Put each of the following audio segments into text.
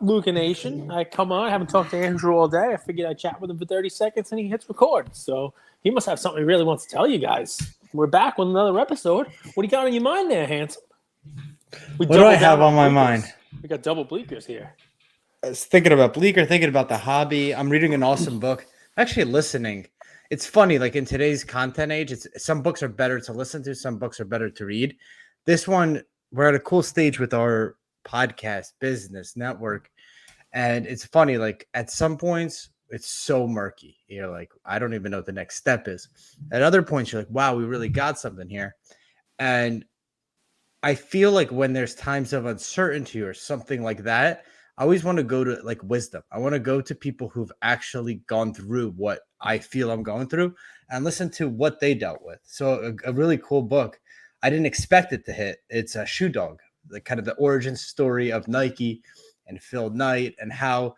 Luca Nation. I come on. I haven't talked to Andrew all day. I figured I'd chat with him for 30 seconds, and he hits record. So he must have something he really wants to tell you guys. We're back with another episode. What do you got on your mind there, handsome? What do I have on my bleakers. mind? We got double bleakers here. I was thinking about Bleeker, thinking about the hobby. I'm reading an awesome book. Actually listening. It's funny, like in today's content age, some books are better to listen to, some books are better to read. This one, we're at a cool stage with our podcast, business, network. And it's funny, like at some points, it's so murky. You're like, I don't even know what the next step is. At other points, you're like, wow, we really got something here. And I feel like when there's times of uncertainty or something like that, I always want to go to like wisdom. I want to go to people who've actually gone through what I feel I'm going through and listen to what they dealt with. So a really cool book. I didn't expect it to hit. It's a Shoe Dog, the kind of the origin story of Nike and Phil Knight and how,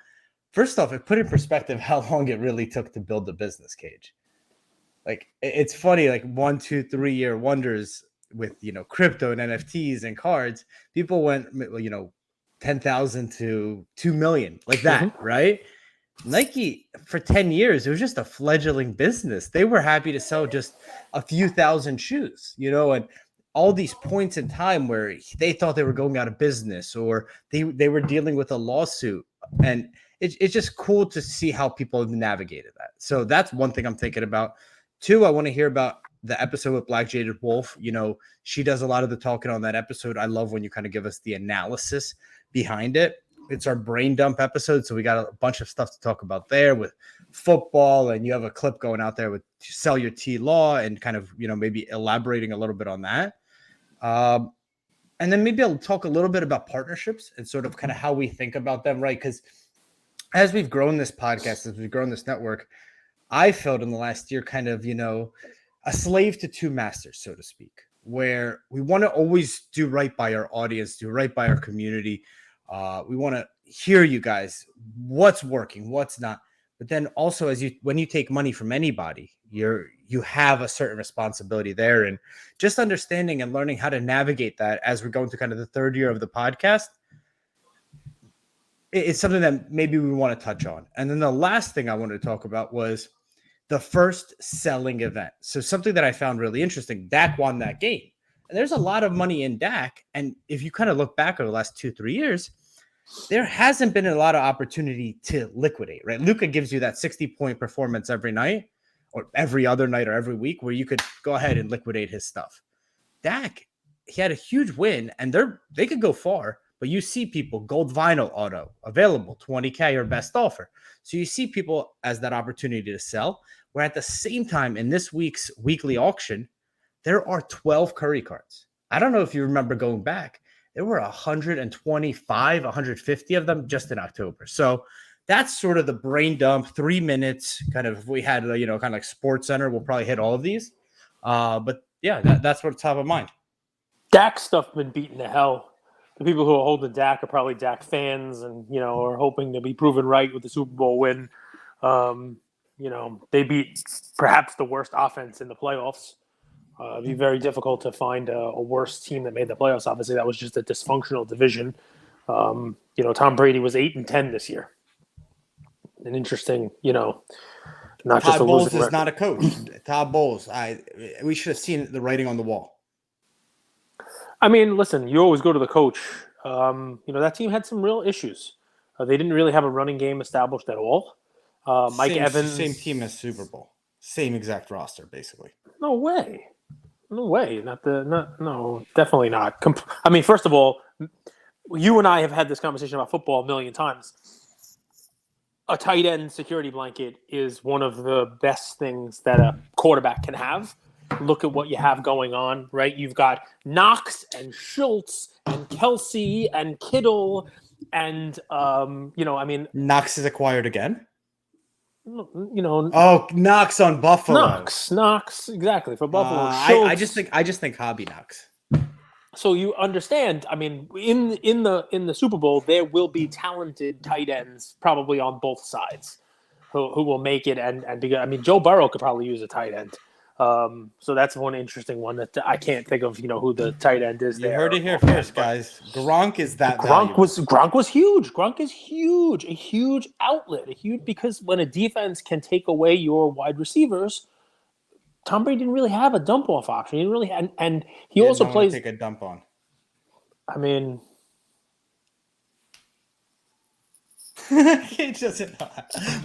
first off, it put in perspective how long it really took to build the business cage. Like it's funny, like 1, 2, 3 year wonders with, crypto and NFTs and cards, people went, 10,000 to 2 million like that, right? Nike for 10 years, it was just a fledgling business. They were happy to sell just a few thousand shoes, and all these points in time where they thought they were going out of business or they were dealing with a lawsuit. And it's just cool to see how people have navigated that. So that's one thing I'm thinking about. 2, I want to hear about the episode with Black Jada Wolf. She does a lot of the talking on that episode. I love when you kind of give us the analysis behind it. It's our brain dump episode. So we got a bunch of stuff to talk about there with football. And you have a clip going out there with Sell Your T Law and kind of, maybe elaborating a little bit on that. And then maybe I'll talk a little bit about partnerships and sort of kind of how we think about them, right? Because as we've grown this podcast, as we've grown this network, I felt in the last year kind of, a slave to 2 masters, so to speak, where we want to always do right by our audience, do right by our community. We want to hear you guys, what's working, what's not. But then also when you take money from anybody, you have a certain responsibility there, and just understanding and learning how to navigate that as we're going to kind of the 3rd year of the podcast. It's something that maybe we want to touch on. And then the last thing I wanted to talk about was the first selling event. So something that I found really interesting, Dak won that game. And there's a lot of money in Dak. And if you kind of look back over the last 2-3 years, there hasn't been a lot of opportunity to liquidate, right? Luka gives you that 60-point performance every night or every other night or every week where you could go ahead and liquidate his stuff. Dak, he had a huge win and they could go far, but you see people, gold vinyl auto available, $20K or best offer. So you see people as that opportunity to sell, where at the same time in this week's weekly auction, there are 12 Curry cards. I don't know if you remember going back. There were 125, 150 of them just in October. So that's sort of the brain dump, 3 minutes. Kind of, if we had, kind of like Sports Center, we'll probably hit all of these. But yeah, that's what's top of mind. Dak stuff been beaten to hell. The people who are holding Dak are probably Dak fans and, are hoping to be proven right with the Super Bowl win. They beat perhaps the worst offense in the playoffs. It'd be very difficult to find a worse team that made the playoffs. Obviously, that was just a dysfunctional division. Tom Brady was 8-10 this year. An interesting, not Todd just a Bowles losing is record. not a coach. Todd Bowles, we should have seen the writing on the wall. I mean, listen, you always go to the coach. That team had some real issues. They didn't really have a running game established at all. Mike Evans, same team as Super Bowl, same exact roster, basically. No way. No, definitely not. I mean, first of all, you and I have had this conversation about football a million times. A tight end security blanket is one of the best things that a quarterback can have. Look at what you have going on, right? You've got Knox and Schultz and Kelsey and Kittle and, Knox is acquired again? Oh, Knox on Buffalo. Knox, exactly, for Buffalo. I just think Hobby Knox. So you understand, I mean, in the Super Bowl, there will be talented tight ends probably on both sides who will make it and be good. I mean, Joe Burrow could probably use a tight end. So that's one interesting one that I can't think of, who the tight end is You there. heard it here first, guys. Gronk is that Gronk valuable. was huge. Gronk is huge, a huge outlet, because when a defense can take away your wide receivers, Tom Brady didn't really have a dump off option. He didn't really, and he also didn't want plays. to take a dump on. I mean, He doesn't know.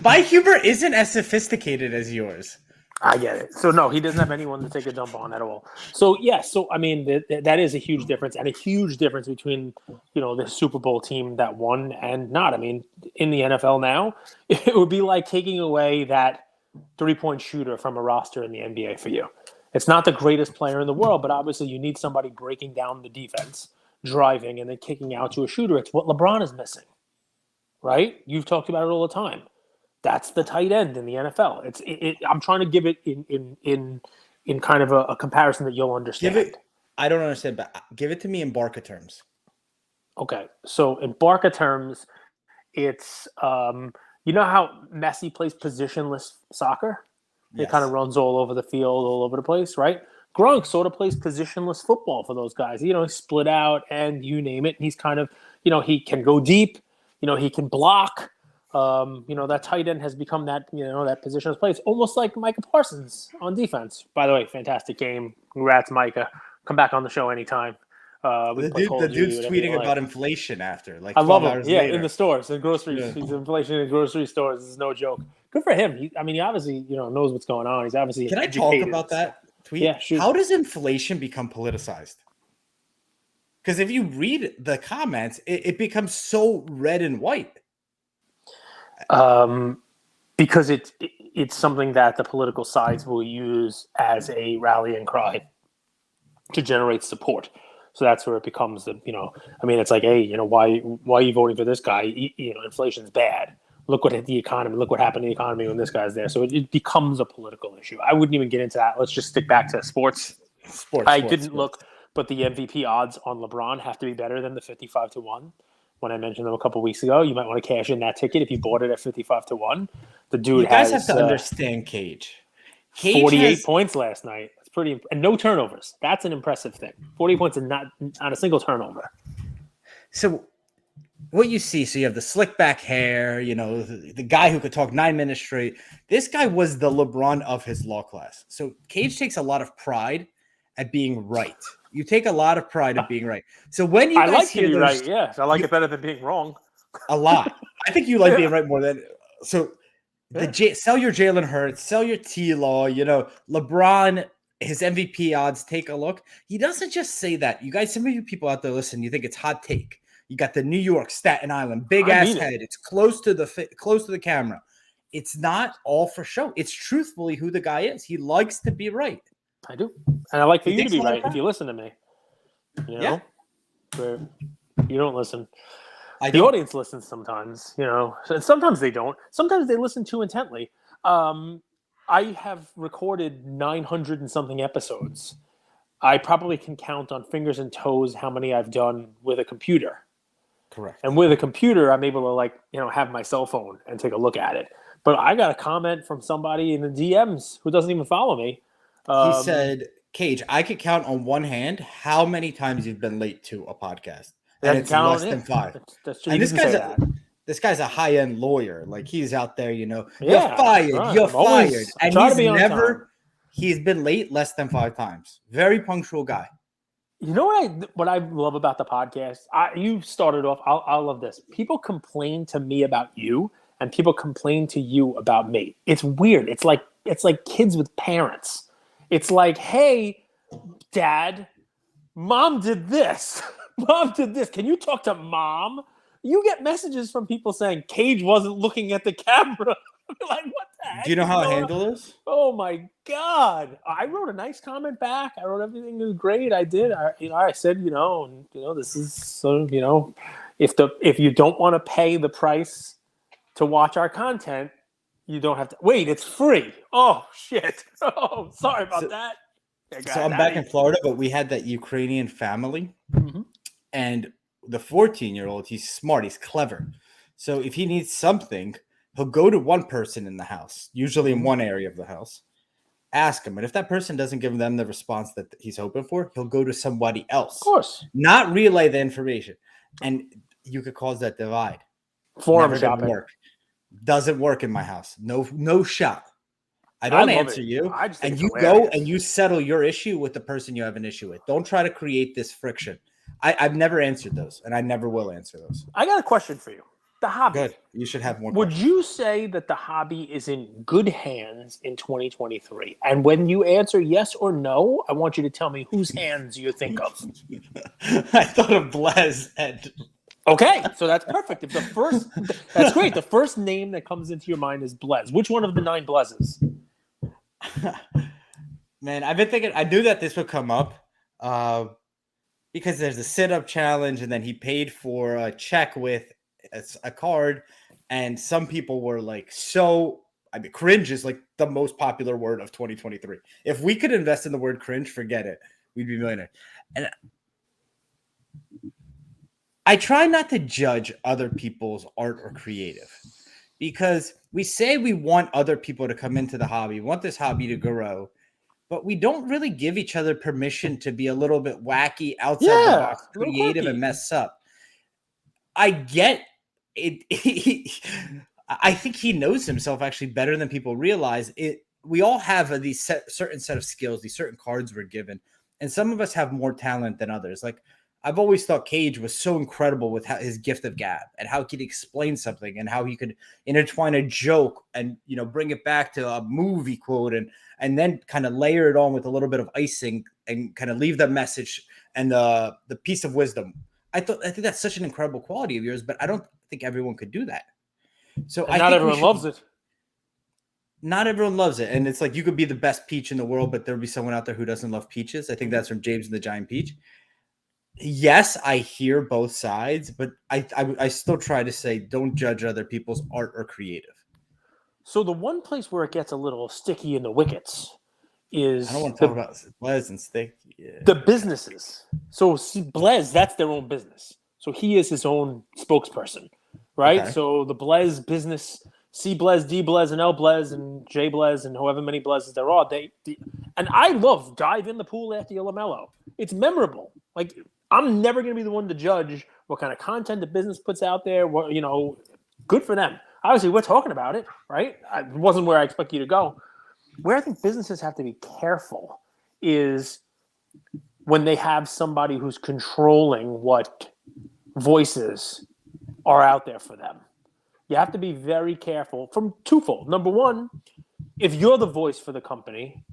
My humor isn't as sophisticated as yours. I get it. So no, he doesn't have anyone to take a dump on at all. So yeah, I mean that is a huge difference, and a huge difference between the Super Bowl team that won and not. I mean, in the NFL now, it would be like taking away that 3-point shooter from a roster in the NBA for you. It's not the greatest player in the world, but obviously you need somebody breaking down the defense, driving, and then kicking out to a shooter. It's what LeBron is missing, right? You've talked about it all the time. That's the tight end in the NFL. I'm trying to give it in kind of a comparison that you'll understand. I don't understand, but give it to me in Barca terms. Okay, so in Barca terms, it's you know how Messi plays positionless soccer? He kind of runs all over the field, all over the place, right? Gronk sort of plays positionless football for those guys. Split out and you name it. He's kind of, he can go deep. He can block. That tight end has become that, that positionless play. It's almost like Micah Parsons on defense. By the way, fantastic game. Congrats, Micah. Come back on the show anytime. The dude's tweeting about inflation after, like, I love him. later. In the stores, in groceries. Yeah. He's inflation in grocery stores. This is no joke. Good for him. He obviously, knows what's going on. He's obviously Can I talk about that tweet? Yeah, sure. How does inflation become politicized? Because if you read the comments, it becomes so red and white. Because it's something that the political sides will use as a rallying cry to generate support. So that's where it becomes it's like, hey, why are you voting for this guy? Inflation's bad. Look what hit the economy. Look what happened to the economy when this guy's there. So it becomes a political issue. I wouldn't even get into that. Let's just stick back to sports. I didn't look, but the MVP odds on LeBron have to be better than the 55-1. When I mentioned them a couple of weeks ago, you might want to cash in that ticket if you bought it at 55-1. The dude you guys have to understand Cage. 48 points last night. It's pretty, and no turnovers. That's an impressive thing. 40 points and not on a single turnover. So what you see, so you have the slick back hair, the guy who could talk 9 minutes straight. This guy was the LeBron of his law class. So Cage takes a lot of pride at being right. You take a lot of pride in being right. So when you guys like hear to be those, right, yes, I like it better than being wrong. A lot. I think you like being right more than so. Sell your Jalen Hurts, sell your T-Law. LeBron, his MVP odds. Take a look. He doesn't just say that. You guys, some of you people out there listen. You think it's hot take. You got the New York, Staten Island, big ass head. It's close to the camera. It's not all for show. It's truthfully who the guy is. He likes to be right. I do. And I like for you to be right if you listen to me. Yeah. But you don't listen. The audience listens sometimes, and sometimes they don't. Sometimes they listen too intently. I have recorded 900 and something episodes. I probably can count on fingers and toes how many I've done with a computer. Correct. And with a computer, I'm able to have my cell phone and take a look at it. But I got a comment from somebody in the DMs who doesn't even follow me. He said, Cage, I could count on one hand how many times you've been late to a podcast. And it's less than 5. That's true. And this guy's a high-end lawyer. Like, he's out there, you're fired. Right. You're fired. And he's been late less than 5 times. Very punctual guy. You know what I love about the podcast? You started off, I love this. People complain to me about you, and people complain to you about me. It's weird. It's like kids with parents. It's like, hey, Dad, Mom did this. Mom did this. Can you talk to Mom? You get messages from people saying Cage wasn't looking at the camera. Like, what the heck? Do you know how I handle this? Oh my God. I wrote a nice comment back. I wrote everything was great. I did. I said, this is so, if you don't want to pay the price to watch our content, you don't have to wait. It's free. Oh shit. Oh, sorry about that. So I'm back in Florida, but we had that Ukrainian family, and the 14-year-old, he's smart, he's clever. So if he needs something, he'll go to one person in the house, usually in one area of the house, ask him. And if that person doesn't give them the response that he's hoping for, he'll go to somebody else. Of course. Not relay the information. And you could cause that divide. Forum Never shopping. work. Doesn't work in my house. No shot. I don't answer you. And you go and you settle your issue with the person you have an issue with. Don't try to create this friction. I've never answered those, and I never will answer those. I got a question for you. The hobby. Good. You should have more. Would you say that the hobby is in good hands in 2023? And when you answer yes or no, I want you to tell me whose hands you think of. I thought of Blaz and. Okay, so that's perfect. If that's great. The first name that comes into your mind is Blez. Which one of the 9 Blezes? Man, I've been thinking. I knew that this would come up because there's a sit-up challenge, and then he paid for a check with a card, and some people were like, cringe is like the most popular word of 2023. If we could invest in the word cringe, forget it. We'd be millionaires. And I try not to judge other people's art or creative because we say we want other people to come into the hobby, we want this hobby to grow, but we don't really give each other permission to be a little bit wacky, outside the box, creative, and mess up. I get it. I think he knows himself actually better than people realize. We all have these certain set of skills, these certain cards we're given, and some of us have more talent than others. Like I've always thought Cage was so incredible with his gift of gab and how he could explain something and how he could intertwine a joke and bring it back to a movie quote and then kind of layer it on with a little bit of icing and kind of leave the message and the piece of wisdom. I think that's such an incredible quality of yours, but I don't think everyone could do that. So not everyone loves it. Not everyone loves it. And it's like you could be the best peach in the world, but there'll be someone out there who doesn't love peaches. I think that's from James and the Giant Peach. Yes, I hear both sides, but I still try to say don't judge other people's art or creative. So the one place where it gets a little sticky in the wickets is I don't want to talk about Blez and Stick. Yeah. The businesses. So Blez, that's their own business. So he is his own spokesperson, right? Okay. So the Blez business, C Blez, D Blez, and L Blez, and J Blez, and however many Blezes there are. And I love dive in the pool after your LaMelo. It's memorable. Like I'm never going to be the one to judge what kind of content the business puts out there. What good for them. Obviously, we're talking about it, right? It wasn't where I expect you to go. Where I think businesses have to be careful is when they have somebody who's controlling what voices are out there for them. You have to be very careful from twofold. Number one, if you're the voice for the company,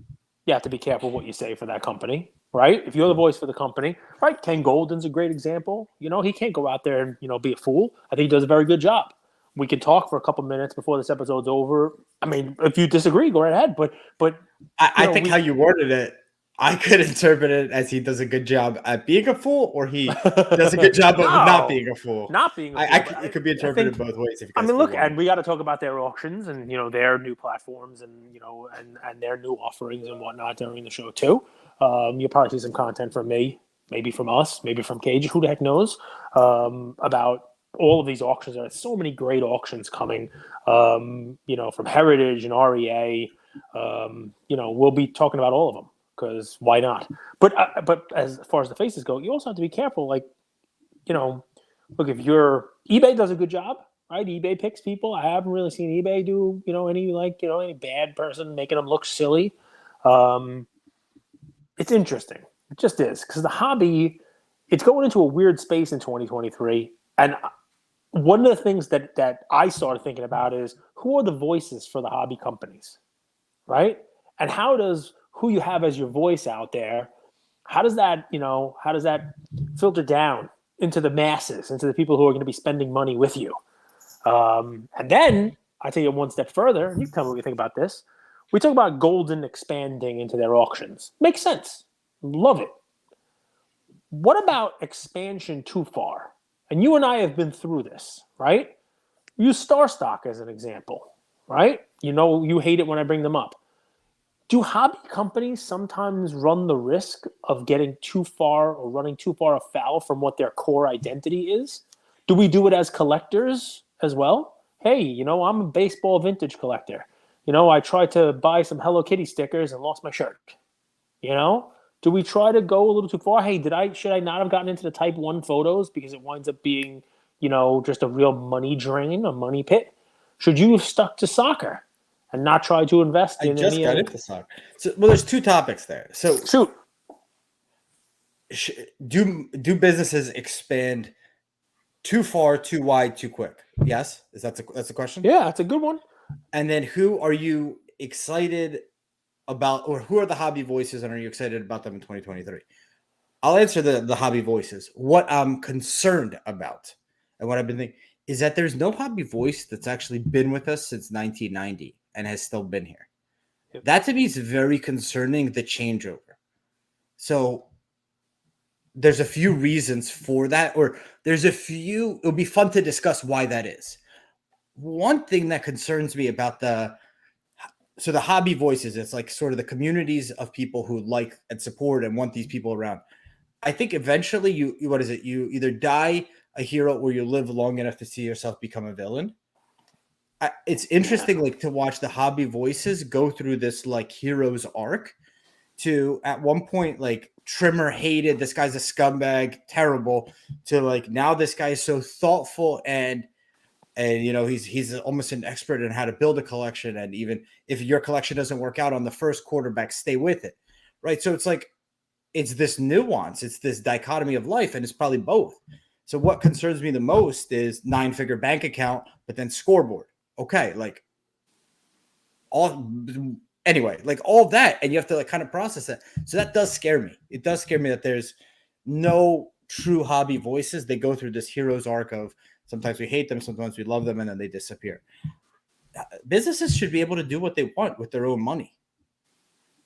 you have to be careful what you say for that company, right? If you're the voice for the company, right? Ken Golden's a great example. He can't go out there and, be a fool. I think he does a very good job. We can talk for a couple minutes before this episode's over. I mean, if you disagree, go right ahead. But I think how you worded it, I could interpret it as he does a good job at being a fool, or he does a good job of not being a fool. Not being a fool. It could be interpreted both ways. Look, and we got to talk about their auctions and their new platforms and and their new offerings and whatnot during the show too. You'll probably see some content from me, maybe from us, maybe from Cage. Who the heck knows about all of these auctions. There are so many great auctions coming, from Heritage and REA. We'll be talking about all of them because why not? But as far as the faces go, you also have to be careful. Like, look, if eBay does a good job, right? eBay picks people. I haven't really seen eBay do, any bad person making them look silly. It's interesting. It just is because the hobby, it's going into a weird space in 2023. And one of the things that I started thinking about is who are the voices for the hobby companies, right? And how does who you have as your voice out there, how does that filter down into the masses, into the people who are going to be spending money with you? And then I take it one step further, and you can tell me what you think about this. We talk about Golden expanding into their auctions. Makes sense. Love it. What about expansion too far? And you and I have been through this, right? Use Star Stock as an example, right? You hate it when I bring them up. Do hobby companies sometimes run the risk of getting too far or running too far afoul from what their core identity is? Do we do it as collectors as well? Hey, I'm a baseball vintage collector. I tried to buy some Hello Kitty stickers and lost my shirt. Do we try to go a little too far? Hey, should I not have gotten into the type 1 photos because it winds up being, just a real money drain, a money pit? Should you have stuck to soccer and not try to invest in just any got into soccer. So, well, there's 2 topics there. So shoot. Do businesses expand too far, too wide, too quick? Yes, that's the question. Yeah, that's a good one. And then, who are you excited about, or who are the hobby voices, and are you excited about them in 2023? I'll answer the hobby voices. What I'm concerned about, and what I've been thinking, is that there's no hobby voice that's actually been with us since 1990 and has still been here. Yep. That to me is very concerning. The changeover. So there's a few reasons for that, or it'll be fun to discuss why that is. One thing that concerns me about the hobby voices, it's like sort of the communities of people who like and support and want these people around. I think eventually you either die a hero or you live long enough to see yourself become a villain. It's interesting to watch the hobby voices go through this hero's arc to, at one point, Trimmer hated this guy's a scumbag, terrible, to now this guy is so thoughtful and he's almost an expert in how to build a collection, and even if your collection doesn't work out on the first quarterback, stay with it, right? So it's this nuance, it's this dichotomy of life, and it's probably both. So what concerns me the most is 9-figure bank account, but then scoreboard. Okay, all of that, and you have to kind of process that. So that does scare me. It does scare me that there's no true hobby voices. They go through this hero's arc of sometimes we hate them, sometimes we love them, and then they disappear. Businesses should be able to do what they want with their own money.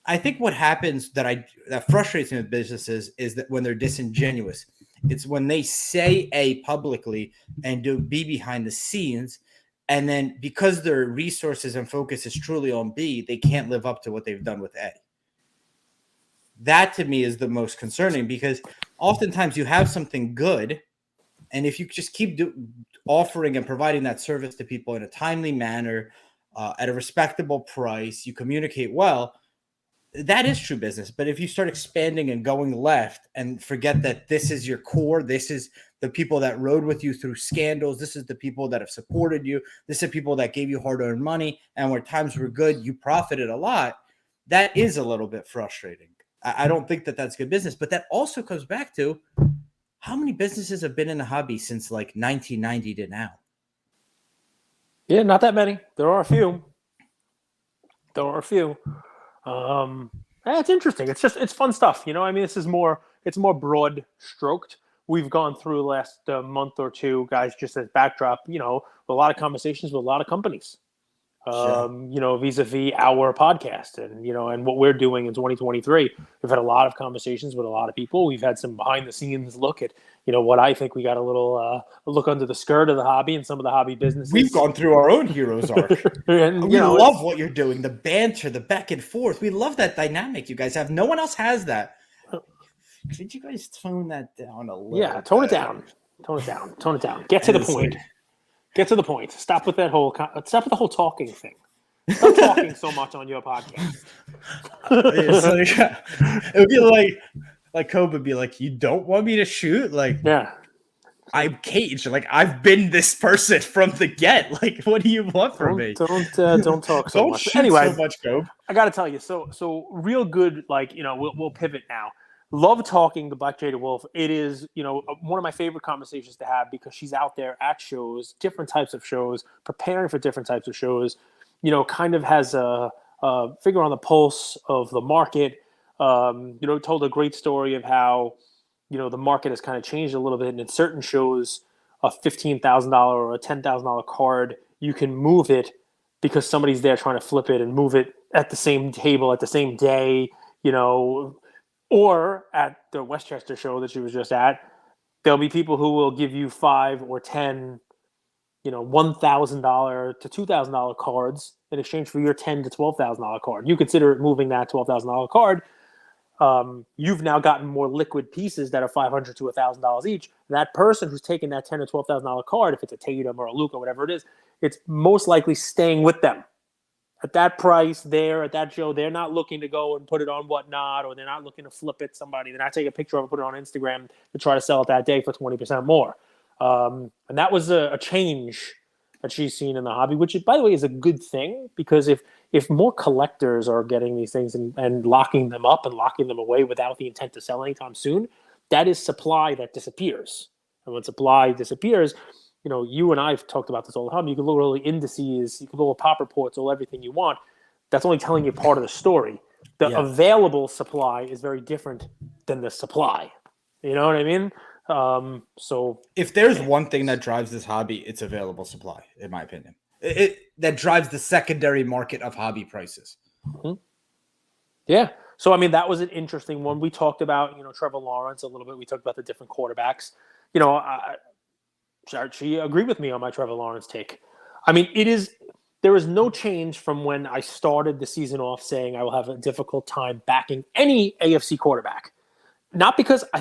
I think what happens that frustrates me with businesses is that when they're disingenuous, it's when they say A publicly and do B behind the scenes, and then because their resources and focus is truly on B, they can't live up to what they've done with A. That to me is the most concerning, because oftentimes you have something good, and if you just keep offering and providing that service to people in a timely manner, at a respectable price, you communicate well, that is true business. But if you start expanding and going left and forget that this is your core, this is the people that rode with you through scandals, this is the people that have supported you, this is people that gave you hard-earned money, and where times were good, you profited a lot, that is a little bit frustrating. I don't think that that's good business. But that also comes back to, how many businesses have been in the hobby since 1990 to now? Yeah, not that many. There are a few. It's interesting. It's fun stuff. This is it's more broad stroked. We've gone through the last month or two, guys, just as backdrop, a lot of conversations with a lot of companies, vis-a-vis our podcast and what we're doing in 2023. We've had a lot of conversations with a lot of people. We've had some behind the scenes look at, what I think we got a little look under the skirt of the hobby and some of the hobby businesses. We've gone through our own hero's arc. And we love what you're doing, the banter, the back and forth. We love that dynamic you guys have. No one else has that. Could you guys tone that down a little? Yeah, tone it down. Get to the point. Get to the point. Stop with the whole talking thing. Stop talking so much on your podcast. It would be like Kobe would be like, you don't want me to shoot? Yeah. I'm caged. I've been this person from the get. What do you want from me? Don't talk so don't much. Shoot anyway, so much, Kobe. I got to tell you, so real good. We'll pivot now. Love talking to Black Jada Wolf. It is, one of my favorite conversations to have, because she's out there at shows, different types of shows, preparing for different types of shows, kind of has a finger on the pulse of the market. Told a great story of how, the market has kind of changed a little bit. And in certain shows, a $15,000 or a $10,000 card, you can move it because somebody's there trying to flip it and move it at the same table at the same day, or at the Westchester show that she was just at, there'll be people who will give you 5 or 10, $1,000 to $2,000 cards in exchange for your $10,000 to $12,000 card. You consider moving that $12,000 card. You've now gotten more liquid pieces that are $500 to $1,000 each. That person who's taking that $10,000 to $12,000 card, if it's a Tatum or a Luka, whatever it is, it's most likely staying with them at that price there, at that show, they're not looking to go and put it on whatnot, or they're not looking to flip it somebody. They're not taking a picture of it, put it on Instagram to try to sell it that day for 20% more. And that was a change that she's seen in the hobby, which, by the way, is a good thing, because if more collectors are getting these things and locking them up and locking them away without the intent to sell anytime soon, that is supply that disappears. And when supply disappears, you and I have talked about this all the time. You can look at all the indices, you can look at pop reports, all everything you want. That's only telling you part of the story. The available supply is very different than the supply. You know what I mean? So if there's one thing that drives this hobby, it's available supply, in my opinion. That drives the secondary market of hobby prices. Mm-hmm. Yeah. So, I mean, that was an interesting one. We talked about, Trevor Lawrence a little bit. We talked about the different quarterbacks. She agreed with me on my Trevor Lawrence take. I mean, there is no change from when I started the season off saying I will have a difficult time backing any AFC quarterback. Not because I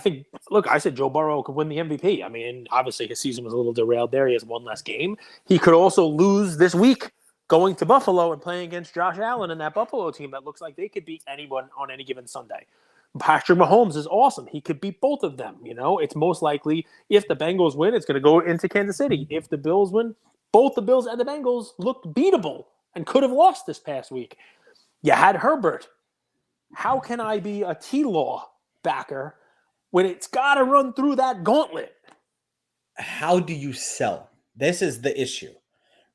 said Joe Burrow could win the MVP. I mean, obviously his season was a little derailed there. He has one less game. He could also lose this week going to Buffalo and playing against Josh Allen and that Buffalo team that looks like they could beat anyone on any given Sunday. Patrick Mahomes is awesome. He could beat both of them. It's most likely if the Bengals win, it's going to go into Kansas City. If the Bills win, both the Bills and the Bengals looked beatable and could have lost this past week. You had Herbert. How can I be a T-Law backer when it's got to run through that gauntlet? How do you sell? This is the issue,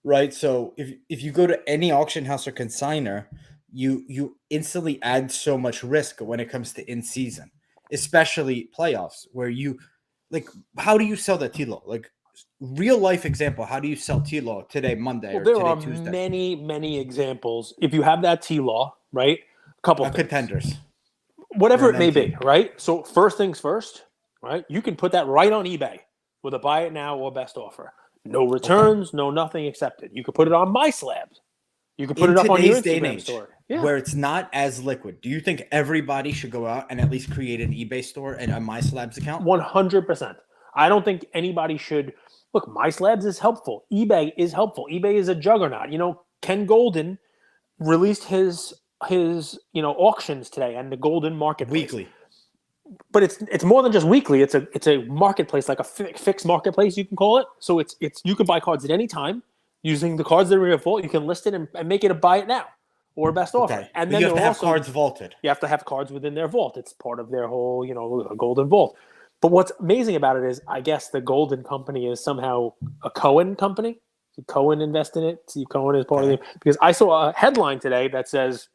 right? So if you go to any auction house or consigner, you instantly add so much risk when it comes to in season, especially playoffs, where how do you sell that T-Law? Like, real life example, how do you sell T-Law today, Monday, or today, Tuesday? There are many, many examples. If you have that T-Law, right? A couple of contenders. Whatever it may be, right? So first things first, right? You can put that right on eBay with a buy it now or best offer. No returns, no nothing accepted. You could put it on MySlabs. You could put it up on your Instagram store. Yeah. Where it's not as liquid. Do you think everybody should go out and at least create an eBay store and a MySlabs account? 100%. I don't think anybody should. Look, MySlabs is helpful. eBay is helpful. eBay is a juggernaut. Ken Golden released his auctions today and the Golden Marketplace. Weekly. But it's more than just weekly. It's a marketplace, like a fixed marketplace, you can call it. So it's you can buy cards at any time using the cards that are in your vault. You can list it and make it a buy it now or a best offer. And then you have to have cards vaulted. You have to have cards within their vault. It's part of their whole, Golden Vault. But what's amazing about it is, I guess the Golden Company is somehow a Cohen company. Did Cohen invest in it? Steve Cohen is part of it. Because I saw a headline today that says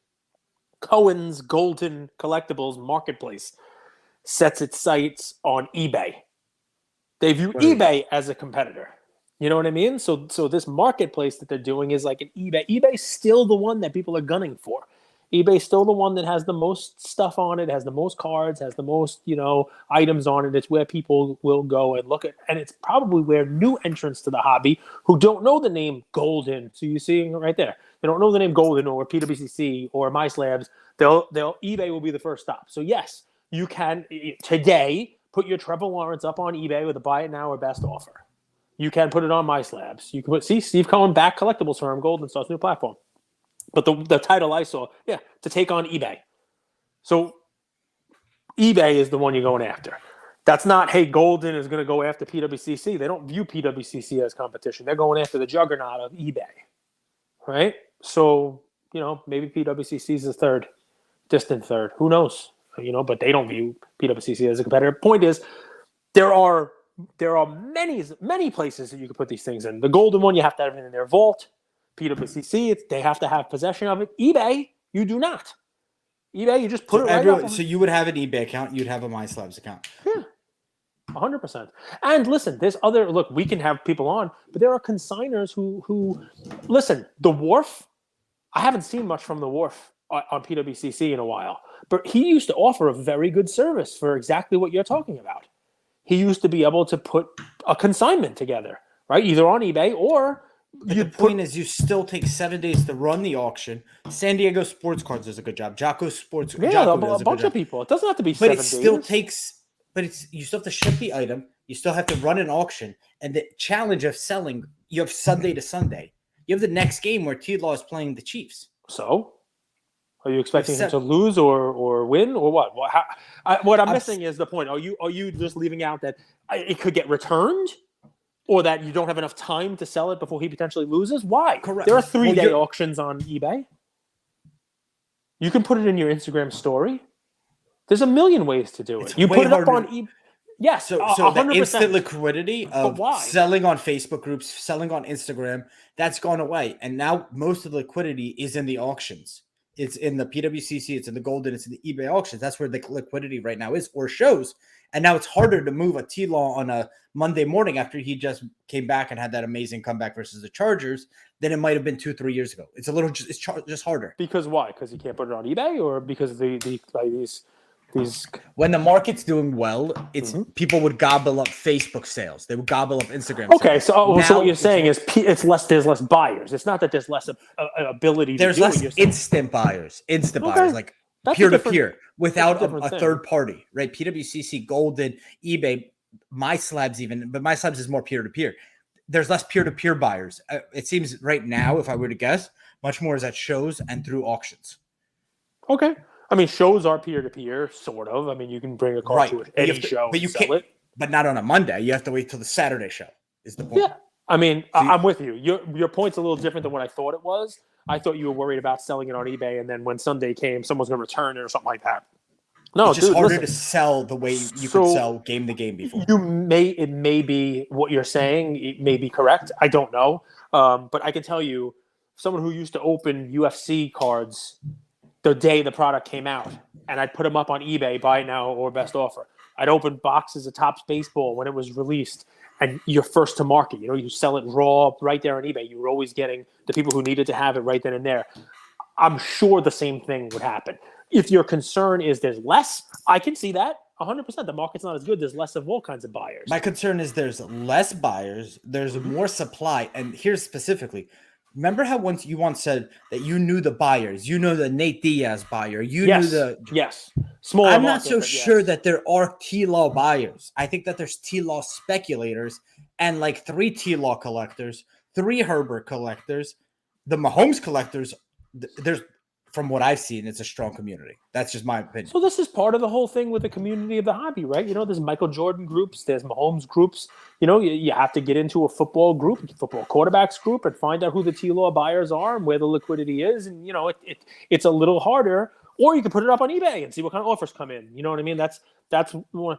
Cohen's Golden Collectibles Marketplace sets its sights on eBay. They view eBay as a competitor. You know what I mean? So this marketplace that they're doing is like an eBay. eBay's still the one that people are gunning for. eBay's still the one that has the most stuff on it, has the most cards, has the most, items on it. It's where people will go and look at. And it's probably where new entrants to the hobby who don't know the name Golden. So you're seeing it right there. They don't know the name Golden or PWCC or MySlabs. eBay will be the first stop. So yes, you can today put your Trevor Lawrence up on eBay with a buy it now or best offer. You can put it on MySlabs. You can put Steve Cohen back collectibles firm Golden starts new platform. But the title I saw, to take on eBay. So eBay is the one you're going after. That's not, hey, Golden is going to go after PWCC. They don't view PWCC as competition. They're going after the juggernaut of eBay, right? So, maybe PWCC is the distant third. Who knows? But they don't view PWCC as a competitor. Point is, there are many places that you can put these things in. The Golden one, you have to have it in their vault. PWCC, they have to have possession of it. eBay, you do not. eBay, you just put it right up. So you would have an eBay account. You'd have a MySlabs account. Yeah, 100%. And listen, we can have people on, but there are consigners who listen, the Wharf, I haven't seen much from the Wharf on PWCC in a while, but he used to offer a very good service for exactly what you're talking about. He used to be able to put a consignment together, right? Either on eBay or... The point is, you still take 7 days to run the auction. San Diego Sports Cards does a good job. Jocko Sports, a bunch of people. It doesn't have to be 7 days. You still have to ship the item. You still have to run an auction, and the challenge of selling, you have Sunday to Sunday. You have the next game where T-Law is playing the Chiefs. So, are you expecting him to lose or win or what? What I'm missing is the point. Are you just leaving out that it could get returned, or that you don't have enough time to sell it before he potentially loses? Why? Correct. There are 3-day auctions on eBay. You can put it in your Instagram story. There's a million ways to do it. You put it up on eBay. Yes, so 100%. The instant liquidity of selling on Facebook groups, selling on Instagram, that's gone away. And now most of the liquidity is in the auctions. It's in the PWCC, it's in the Golden, it's in the eBay auctions. That's where the liquidity right now is, or shows. And now it's harder to move a T-Law on a Monday morning after he just came back and had that amazing comeback versus the Chargers than it might have been 2-3 years ago. It's just harder. Because why? Because you can't put it on eBay, or because these when the market's doing well, it's people would gobble up Facebook sales. They would gobble up Instagram. Okay, sales. So what you're saying is it's less. There's less buyers. It's not that there's less ability. There's less instant buyers, like peer to peer without a third party, right? PWCC, Golden, eBay, My Slabs even, but My Slabs is more peer to peer. There's less peer to peer buyers. It seems right now, if I were to guess, much more is at shows and through auctions. Okay. I mean, shows are peer-to-peer, sort of. I mean, you can bring a car to any show and sell it. But not on a Monday. You have to wait till the Saturday show, is the point. Yeah. I mean, I'm with you. Your point's a little different than what I thought it was. I thought you were worried about selling it on eBay, and then when Sunday came, someone's going to return it or something like that. No, it's just harder to sell the way you could sell game to game before. It may be what you're saying. It may be correct. I don't know. But I can tell you, someone who used to open UFC cards the day the product came out, and I'd put them up on eBay, buy it now or best offer. I'd open boxes of Topps Baseball when it was released, and you're first to market. You know, you sell it raw right there on eBay. You were always getting the people who needed to have it right then and there. I'm sure the same thing would happen. If your concern is there's less, I can see that 100%. The market's not as good. There's less of all kinds of buyers. My concern is there's less buyers. There's more supply. And here's specifically, remember how you once said that you knew the buyers, you know the Nate Diaz buyer, knew the small. I'm not so sure that there are T-Law buyers. I think that there's T-Law speculators and like 3 T-Law collectors, 3 Herbert collectors, the Mahomes collectors. There's, from what I've seen, it's a strong community. That's just my opinion. So this is part of the whole thing with the community of the hobby, right? You know, there's Michael Jordan groups, there's Mahomes groups. You know, you have to get into a football group, football quarterbacks group, and find out who the T-Law buyers are and where the liquidity is. And, you know, it's a little harder. Or you can put it up on eBay and see what kind of offers come in. You know what I mean? That's one.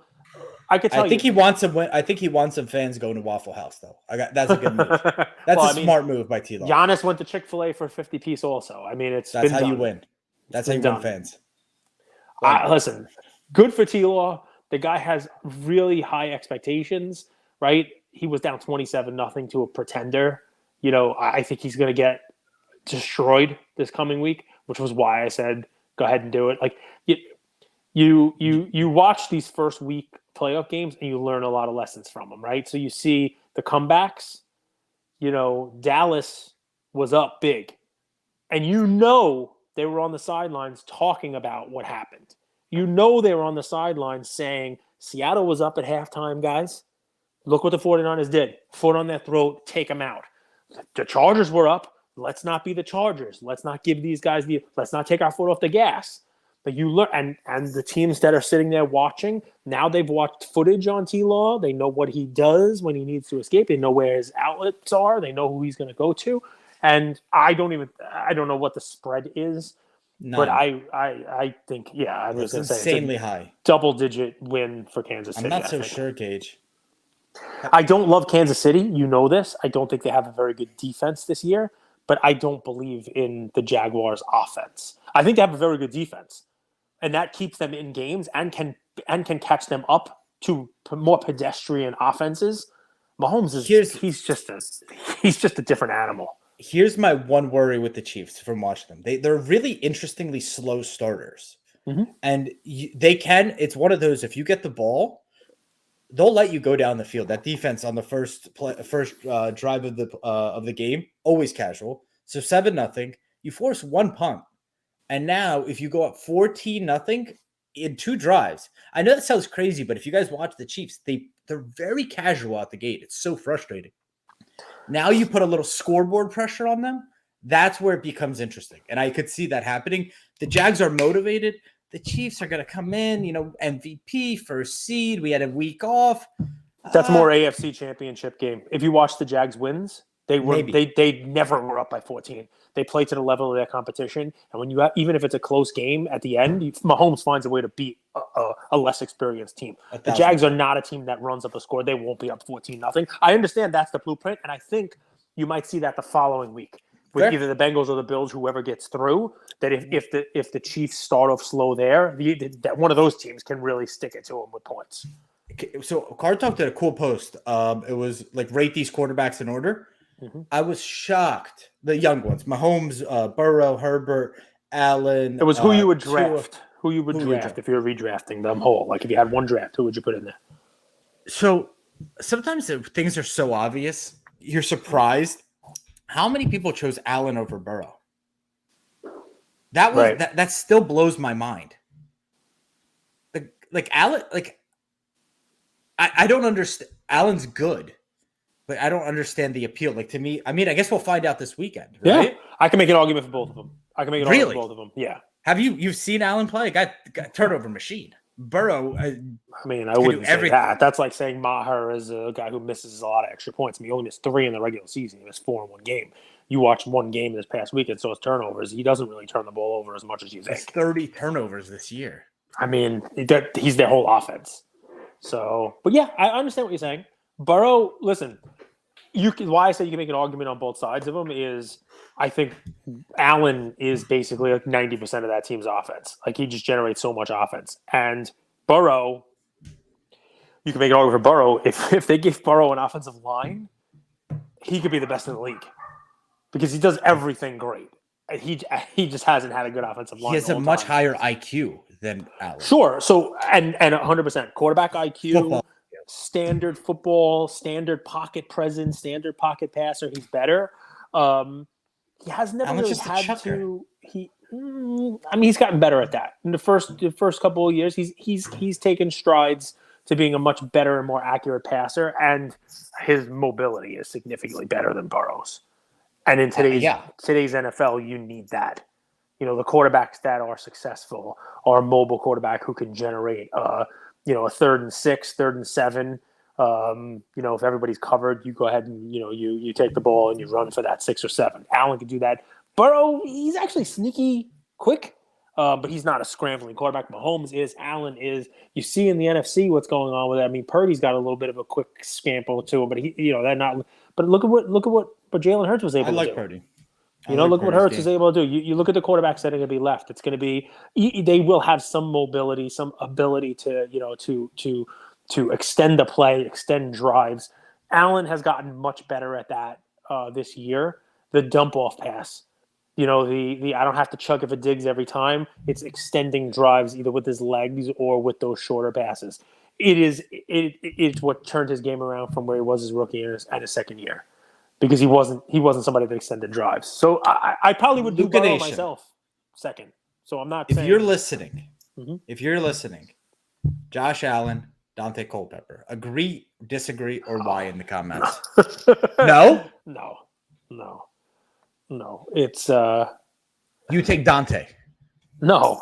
I could tell I think he wants some. I think he wants some fans going to Waffle House, though. That's a good move. That's smart move by T-Law. Giannis went to Chick-fil-A for a 50-piece also. I mean, that's how you win. That's how you win fans. Listen, good for T-Law. The guy has really high expectations, right? He was down 27-0 to a pretender. You know, I think he's going to get destroyed this coming week, which was why I said go ahead and do it. Like you watch these first week playoff games and you learn a lot of lessons from them, right? So you see the comebacks. You know, Dallas was up big, and you know they were on the sidelines talking about what happened. You know they were on the sidelines saying, Seattle was up at halftime, guys. Look what the 49ers did. Foot on their throat, take them out. The Chargers were up. Let's not be the Chargers. Let's not give these guys let's not take our foot off the gas. But you learn, and the teams that are sitting there watching, now they've watched footage on T-Law. They know what he does when he needs to escape. They know where his outlets are. They know who he's going to go to. And I don't know what the spread is. None. But I think, I was going to say insanely high. Double-digit win for Kansas City. I'm not so sure, Gage. I don't love Kansas City. You know this. I don't think they have a very good defense this year, but I don't believe in the Jaguars' offense. I think they have a very good defense, and that keeps them in games and can catch them up to more pedestrian offenses. Mahomes he's just a different animal. Here's my one worry with the Chiefs from watching them. They're really interestingly slow starters. Mm-hmm. And it's one of those, if you get the ball, they'll let you go down the field. That defense on the first drive of the game, always casual. So 7-0, you force one punt. And now if you go up 14-0 in 2 drives, I know that sounds crazy, but if you guys watch the Chiefs, they're very casual out the gate. It's so frustrating. Now you put a little scoreboard pressure on them. That's where it becomes interesting. And I could see that happening. The Jags are motivated. The Chiefs are going to come in, MVP, first seed. We had a week off. That's more AFC Championship game. If you watch the Jags wins, they never were up by 14. They play to the level of their competition, and when even if it's a close game at the end, Mahomes finds a way to beat a less experienced team. The Jags are not a team that runs up a score. They won't be up 14-0. I understand that's the blueprint, and I think you might see that the following week with either the Bengals or the Bills, whoever gets through. That if the Chiefs start off slow there, that one of those teams can really stick it to them with points. So Card Talk did a cool post. It was like rate these quarterbacks in order. Mm-hmm. I was shocked. The young ones: Mahomes, Burrow, Herbert, Allen. It was who you would draft. Who you would draft if you were redrafting them whole. Like if you had one draft, who would you put in there? So sometimes things are so obvious, you're surprised. How many people chose Allen over Burrow? That was that still blows my mind. Like Allen, I don't understand. Allen's good, but I don't understand the appeal. Like to me, I mean, I guess we'll find out this weekend. Right? Yeah, I can make an argument for both of them. Argument for both of them. Yeah. Have you've seen Allen play? Got turnover machine. Burrow. I wouldn't say that. That's like saying Maher is a guy who misses a lot of extra points. I mean, he only missed 3 in the regular season. He missed 4 in one game. You watched one game this past weekend, so it's turnovers. He doesn't really turn the ball over as much as you think. 30 turnovers this year. I mean, he's their whole offense. So, but yeah, I understand what you're saying. Burrow, listen, why I say you can make an argument on both sides of him is I think Allen is basically like 90% of that team's offense. Like he just generates so much offense. And Burrow, you can make an argument for Burrow. If they give Burrow an offensive line, he could be the best in the league because he does everything great. He just hasn't had a good offensive line. He has a much higher IQ than Allen. Sure. So and 100% quarterback IQ, football. Standard football, standard pocket presence, standard pocket passer. He's better. He has never really had to. He's gotten better at that. In the first couple of years, he's taken strides to being a much better and more accurate passer, and his mobility is significantly better than Burrow's. And in today's NFL, you need that. The quarterbacks that are successful are a mobile quarterback who can generate, a 3rd and 6, 3rd and 7. If everybody's covered, you go ahead and you take the ball and you run for that 6 or 7. Allen can do that. Burrow, he's actually sneaky quick, but he's not a scrambling quarterback. Mahomes is. Allen is. You see in the NFC what's going on with it. I mean, Purdy's got a little bit of a quick scamper to him, but they're not. But look at what Jalen Hurts was able to do. I like Purdy. Look what Hurts is able to do. You look at the quarterbacks that are going to be left. It's going to be they will have some mobility, some ability to extend the play, extend drives. Allen has gotten much better at that this year. The dump off pass, the I don't have to chug if it digs every time. It's extending drives either with his legs or with those shorter passes. It's what turned his game around from where he was his rookie year and his second year. Because he wasn't somebody that extended drives. So I probably would do Burrow myself second. So I'm not saying... If you're listening, Josh Allen, Dante Culpepper, agree, disagree, or why in the comments? No? No. It's... You take Dante. No,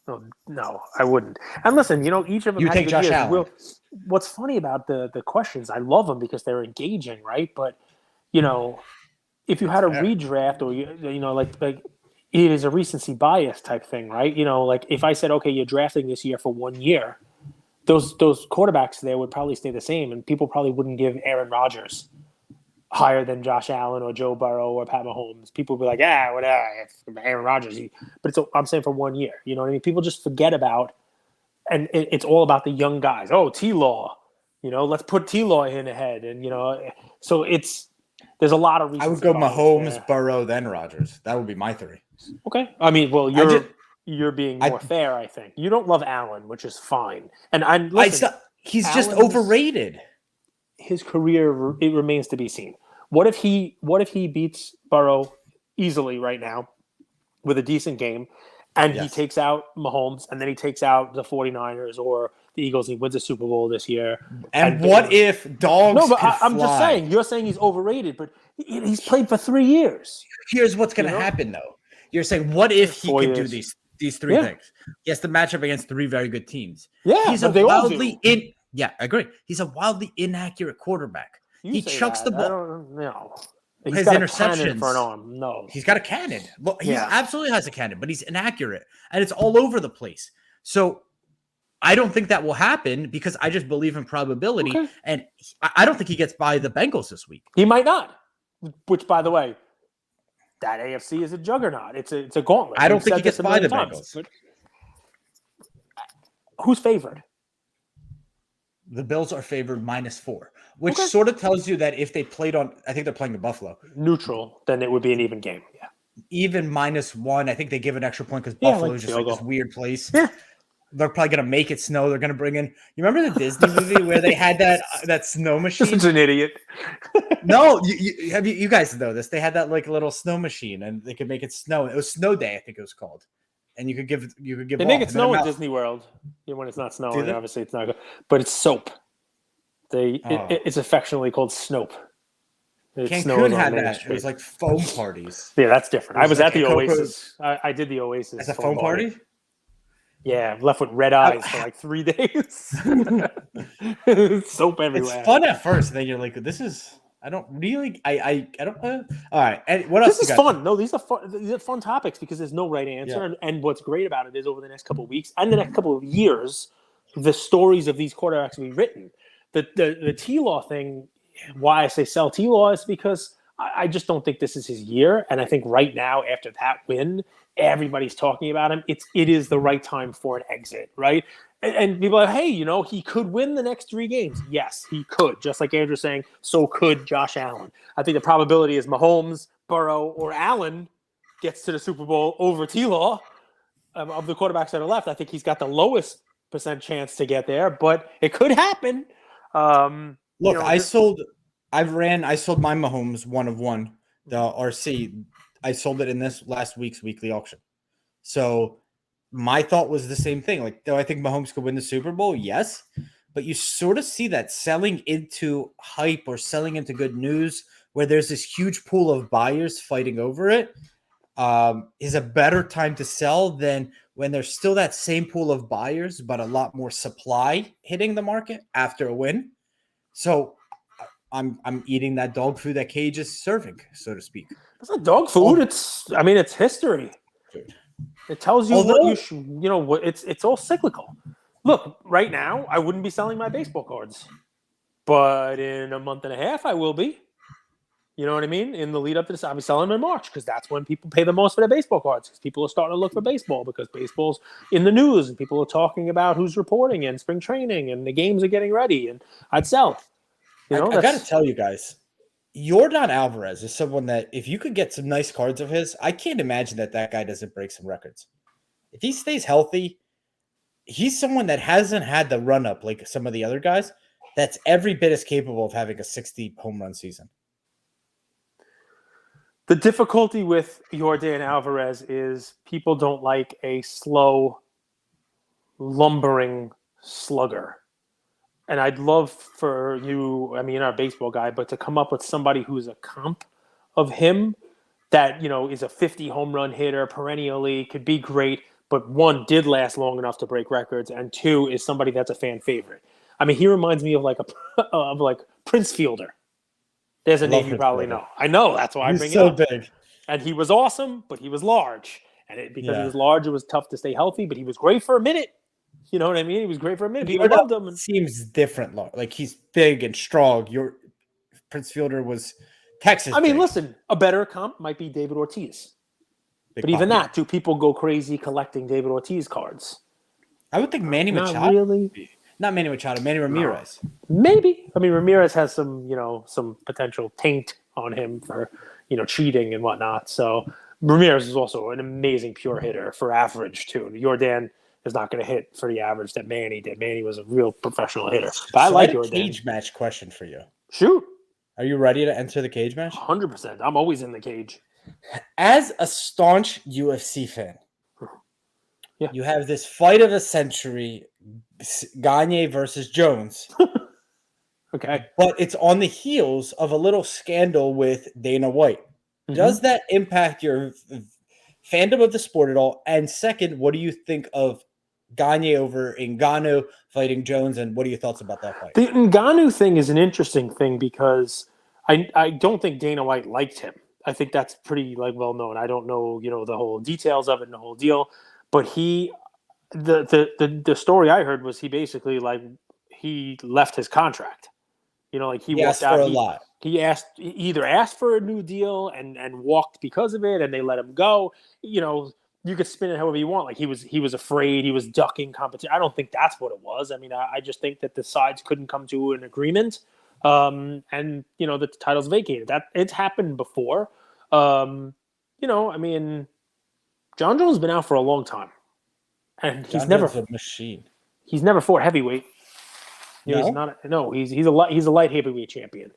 I wouldn't. And listen, each of them... You take Josh Allen. What's funny about the questions, I love them because they're engaging, right? But if you had a redraft or like it is a recency bias type thing, right? Like if I said, okay, you're drafting this year for 1 year, those quarterbacks there would probably stay the same, and people probably wouldn't give Aaron Rodgers higher than Josh Allen or Joe Burrow or Pat Mahomes. People would be like, whatever, Aaron Rodgers. But I'm saying for 1 year. You know what I mean? People just forget about, and it's all about the young guys. Oh, T-Law. Let's put T-Law in ahead, and so it's. There's a lot of reasons. I would go Mahomes, Burrow, then Rodgers. That would be my 3. Okay. I mean, well, you're being more fair, I think. You don't love Allen, which is fine. And he's just overrated. His career, it remains to be seen. What if he beats Burrow easily right now with a decent game, and he Yes. takes out Mahomes, and then he takes out the 49ers or the Eagles, and he wins a Super Bowl this year. And what if dogs No, but could I'm just fly? saying. You're saying he's overrated, but he's played for 3 years. Here's what's going to happen, though. You're saying, what if he 4 could do years. these three things? He has to match up against 3 very good teams. Yeah, he's but a they all wildly do. Yeah, I agree. He's a wildly inaccurate quarterback. He say chucks that. the ball. I don't know. He's His got interceptions a cannon for an arm. No, he's got a cannon. Well, he absolutely has a cannon, but he's inaccurate, and it's all over the place. So I don't think that will happen because I just believe in probability, and I don't think he gets by the Bengals this week. He might not. Which, by the way, that AFC is a juggernaut. It's a gauntlet. I don't think he gets by the Bengals. But who's favored? The Bills are favored -4, which sort of tells you that if they played on, I think they're playing in Buffalo. Neutral, then it would be an even game. Yeah. Even -1, I think they give an extra point because Buffalo is just like this weird place. Yeah. They're probably going to make it snow. They're going to bring in, you remember the Disney movie where they had that snow machine? This is an idiot. No, you guys know this. They had that like little snow machine and they could make it snow. It was Snow Day, I think it was called. And you could give. They make it snow in Disney World. When it's not snowing, obviously it's not good. But it's soap. It's affectionately called Snope. Cancun had that. It was like foam parties. Yeah, that's different. I was at the Oasis. I did the Oasis. As a foam party? Yeah, left with red eyes for like 3 days. Soap everywhere. It's fun at first. Then you're like, this is. I don't really. I don't. All right. And what else? This is fun. No, these are fun topics because there's no right answer. Yeah. And what's great about it is over the next couple of weeks and the next couple of years, the stories of these quarterbacks will be written. The T-Law thing. Why I say sell T-Law is because I just don't think this is his year. And I think right now, after that win, everybody's talking about him. It is the right time for an exit, right? And people are like, hey, he could win the next 3 games. Yes, he could. Just like Andrew's saying, so could Josh Allen. I think the probability is Mahomes, Burrow, or Allen gets to the Super Bowl over T-Law. Of the quarterbacks that are left, I think he's got the lowest % chance to get there, but it could happen. Look, I sold my Mahomes 1 of 1, the RC. I sold it in this last week's weekly auction. So my thought was the same thing. Like, do I think Mahomes could win the Super Bowl? Yes. But you sort of see that selling into hype or selling into good news where there's this huge pool of buyers fighting over it is a better time to sell than when there's still that same pool of buyers, but a lot more supply hitting the market after a win. So I'm eating that dog food that Cage is serving, so to speak. It's not dog food. It's history. It tells you what you should, what it's all cyclical. Look, right now, I wouldn't be selling my baseball cards, but in a month and a half, I will be. You know what I mean? In the lead up to this, I'll be selling them in March because that's when people pay the most for their baseball cards. Because people are starting to look for baseball because baseball's in the news and people are talking about who's reporting and spring training and the games are getting ready. And I'd sell. I got to tell you guys, Jordan Alvarez is someone that if you could get some nice cards of his, I can't imagine that guy doesn't break some records. If he stays healthy, he's someone that hasn't had the run up like some of the other guys that's every bit as capable of having a 60 home run season. The difficulty with Jordan Alvarez is people don't like a slow, lumbering slugger. And I'd love for you, you're not a baseball guy, but to come up with somebody who's a comp of him that, is a 50 home run hitter perennially, could be great, but 1, did last long enough to break records, and 2, is somebody that's a fan favorite. He reminds me of like Prince Fielder. There's a name you probably know. I know, that's why I bring it up. He's so big. And he was awesome, but he was large. And because he was large, it was tough to stay healthy, but he was great for a minute. You know what I mean? He was great for a minute. People loved him. Seems different. Like, he's big and strong. Prince Fielder was Texas. Listen, a better comp might be David Ortiz. But even that, do people go crazy collecting David Ortiz cards? I would think Manny Machado. Not really. Not Manny Machado, Manny Ramirez. No. Maybe. Ramirez has some potential taint on him for, cheating and whatnot. So Ramirez is also an amazing pure hitter for average too. Jordan is not going to hit for the average that Manny did. Manny was a real professional hitter. But I like Jordan. Cage match question for you. Shoot. Are you ready to enter the cage match? 100%. I'm always in the cage. As a staunch UFC fan, Yeah. You have this fight of a century, Gagne versus Jones. Okay. But it's on the heels of a little scandal with Dana White. Mm-hmm. Does that impact your fandom of the sport at all? And second, what do you think of Gagne over Ngannou fighting Jones, and what are your thoughts about that fight? The Ngannou thing is an interesting thing because I don't think Dana White liked him. I think that's pretty well known. I don't know, the whole details of it and the whole deal, but the story I heard was he basically he left his contract. He walked out. For a lot. He either asked for a new deal and walked because of it, and they let him go. You could spin it however you want. Like he was afraid, he was ducking competition. I don't think that's what it was. I mean, I just think that the sides couldn't come to an agreement, and the title's vacated. That it's happened before. I mean, Jon Jones has been out for a long time, and he's Jon never Jones a machine. He's never fought heavyweight. No? He's not. No, he's a light heavyweight champion.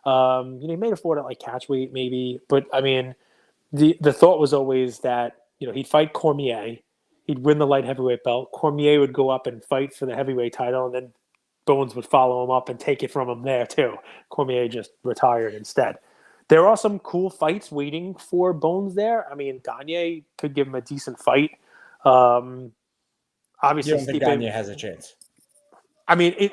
He may have fought at catchweight maybe, but I mean, the thought was always that he'd fight Cormier, he'd win the light heavyweight belt. Cormier would go up and fight for the heavyweight title, and then Bones would follow him up and take it from him there too. Cormier just retired instead. There are some cool fights waiting for Bones there. I mean, Gagne could give him a decent fight. Obviously, You don't think Gagne has a chance? I mean,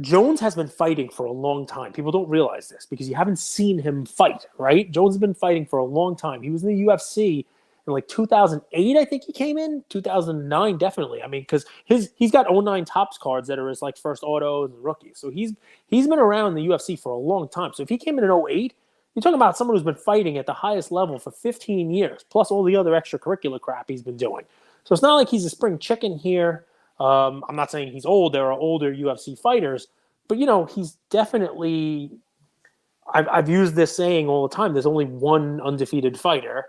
Jones has been fighting for a long time. People don't realize this because you haven't seen him fight, right? Jones has been fighting for a long time. He was in the UFC in 2008, I think he came in. 2009, definitely. I mean, because he's got 09 Topps cards that are his first autos and rookies. So he's been around the UFC for a long time. So if he came in 08, you're talking about someone who's been fighting at the highest level for 15 years, plus all the other extracurricular crap he's been doing. So it's not like he's a spring chicken here. I'm not saying he's old. There are older UFC fighters, but he's definitely. I've used this saying all the time. There's only one undefeated fighter,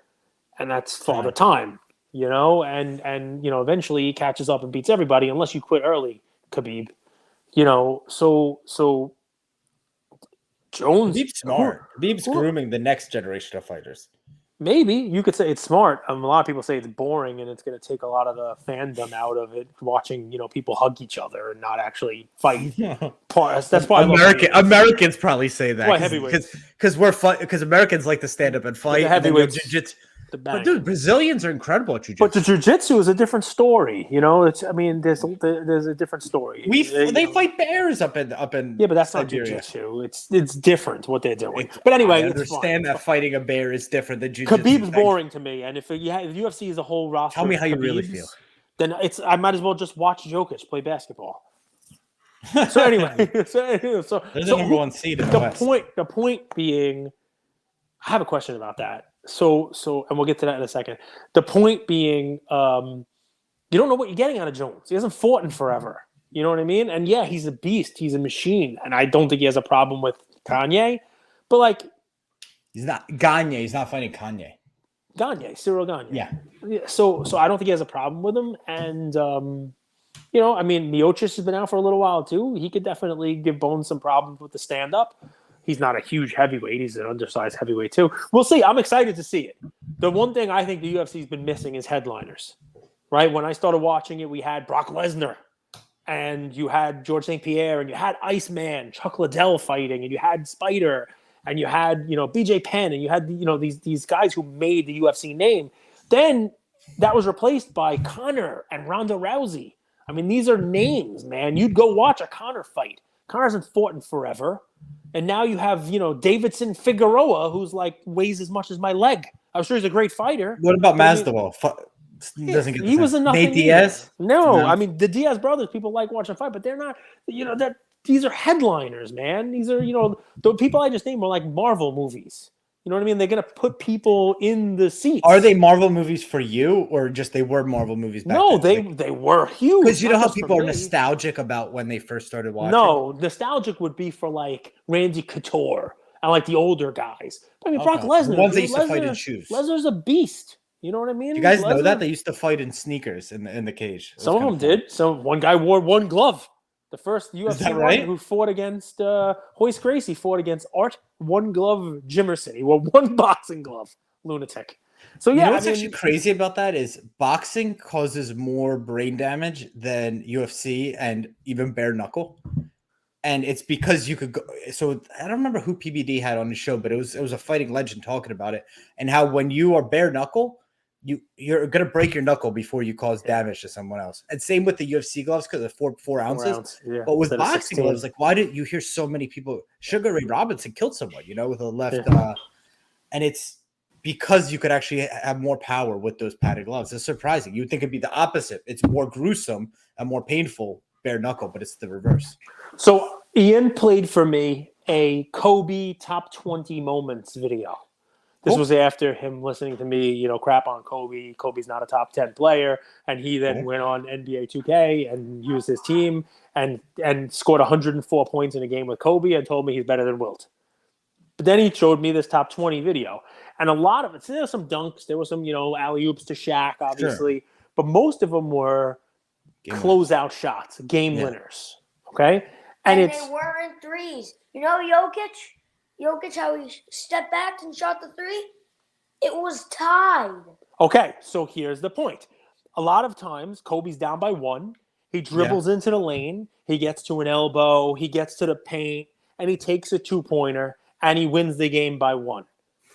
and that's Father Time. And eventually he catches up and beats everybody unless you quit early, Khabib. So Jones. Khabib's smart. Khabib's grooming the next generation of fighters. Maybe you could say it's smart. A lot of people say it's boring, and it's going to take a lot of the fandom out of it. Watching, people hug each other and not actually fight. That's why Americans probably say that because Americans like to stand up and fight. The heavyweights, but dude, Brazilians are incredible at jiu-jitsu. But the jiu-jitsu is a different story. There's a different story. They fight bears up in yeah, but that's Siberia. Not jiu-jitsu. It's different what they're doing. But anyway, I understand that fighting a bear is different than jiu-jitsu. Khabib's boring to me, and if UFC is a whole roster, tell me how you really feel. Then I might as well just watch Jokic play basketball. So anyway, they're the number one seed in the West. The point being, I have a question about that. So, and we'll get to that in a second. The point being, you don't know what you're getting out of Jones. He hasn't fought in forever. You know what I mean? And yeah, he's a beast. He's a machine. And I don't think he has a problem with Kanye. But he's not Gagne. He's not fighting Kanye. Cyril Gagne. Yeah. So I don't think he has a problem with him. And I mean, Miocic has been out for a little while too. He could definitely give Bones some problems with the stand-up. He's not a huge heavyweight. He's an undersized heavyweight too. We'll see. I'm excited to see it. The one thing I think the UFC's been missing is headliners, right? When I started watching it, we had Brock Lesnar, and you had George St. Pierre, and you had Iceman, Chuck Liddell fighting, and you had Spider, and you had BJ Penn, and you had these guys who made the UFC name. Then that was replaced by Conor and Ronda Rousey. I mean, these are names, man. You'd go watch a Conor fight. Conor hasn't fought in forever. And now you have, Davidson Figueroa, who's weighs as much as my leg. I'm sure he's a great fighter. What about Masvidal? Doesn't get he was a nothing. Nate Diaz? No, I mean the Diaz brothers. People like watching fight, but they're not. These are headliners, man. These are the people I just named were like Marvel movies. You know what I mean? They're gonna put people in the seats. Are they Marvel movies for you, or just they were Marvel movies back then? They were huge. Because you know how people are nostalgic about when they first started watching? No, nostalgic would be for Randy Couture and the older guys. I mean, Brock Lesnar. The ones that used to fight in shoes. Lesnar's a beast. You know what I mean? You guys know that? They used to fight in sneakers in the cage. Some of them did. So one guy wore one glove. The first UFC who fought against Hoist Gracie fought against Art One Glove Jimerson. He wore one boxing glove. Lunatic. So You yeah, know I what's actually mean, crazy about that is boxing causes more brain damage than UFC and even bare knuckle. And it's because you could go. So I don't remember who PBD had on the show, but it was a fighting legend talking about it and how when you are bare knuckle, you're gonna break your knuckle before you cause damage to someone else. And same with the UFC gloves because of 4 ounces. 4 ounce, yeah. But with Instead of boxing 16. gloves, like why did you hear so many people? Sugar Ray Robinson killed someone, with a left, Yeah. and it's because you could actually have more power with those padded gloves. It's surprising. You'd think it'd be the opposite. It's more gruesome and more painful bare knuckle, but it's the reverse. So Ian played for me a Kobe top 20 moments video. This Cool. was after him listening to me, crap on Kobe. Kobe's not a top 10 player. And he then went on NBA 2K and used his team and scored 104 points in a game with Kobe and told me he's better than Wilt. But then he showed me this top 20 video. And a lot of it, so there were some dunks. There were some, alley-oops to Shaq, obviously. Sure. But most of them were closeout shots, game winners. Okay? And they weren't threes. Jokic, how he stepped back and shot the three? It was tied. Okay, so here's the point. A lot of times, Kobe's down by 1. He dribbles into the lane. He gets to an elbow. He gets to the paint. And he takes a 2-pointer. And he wins the game by 1.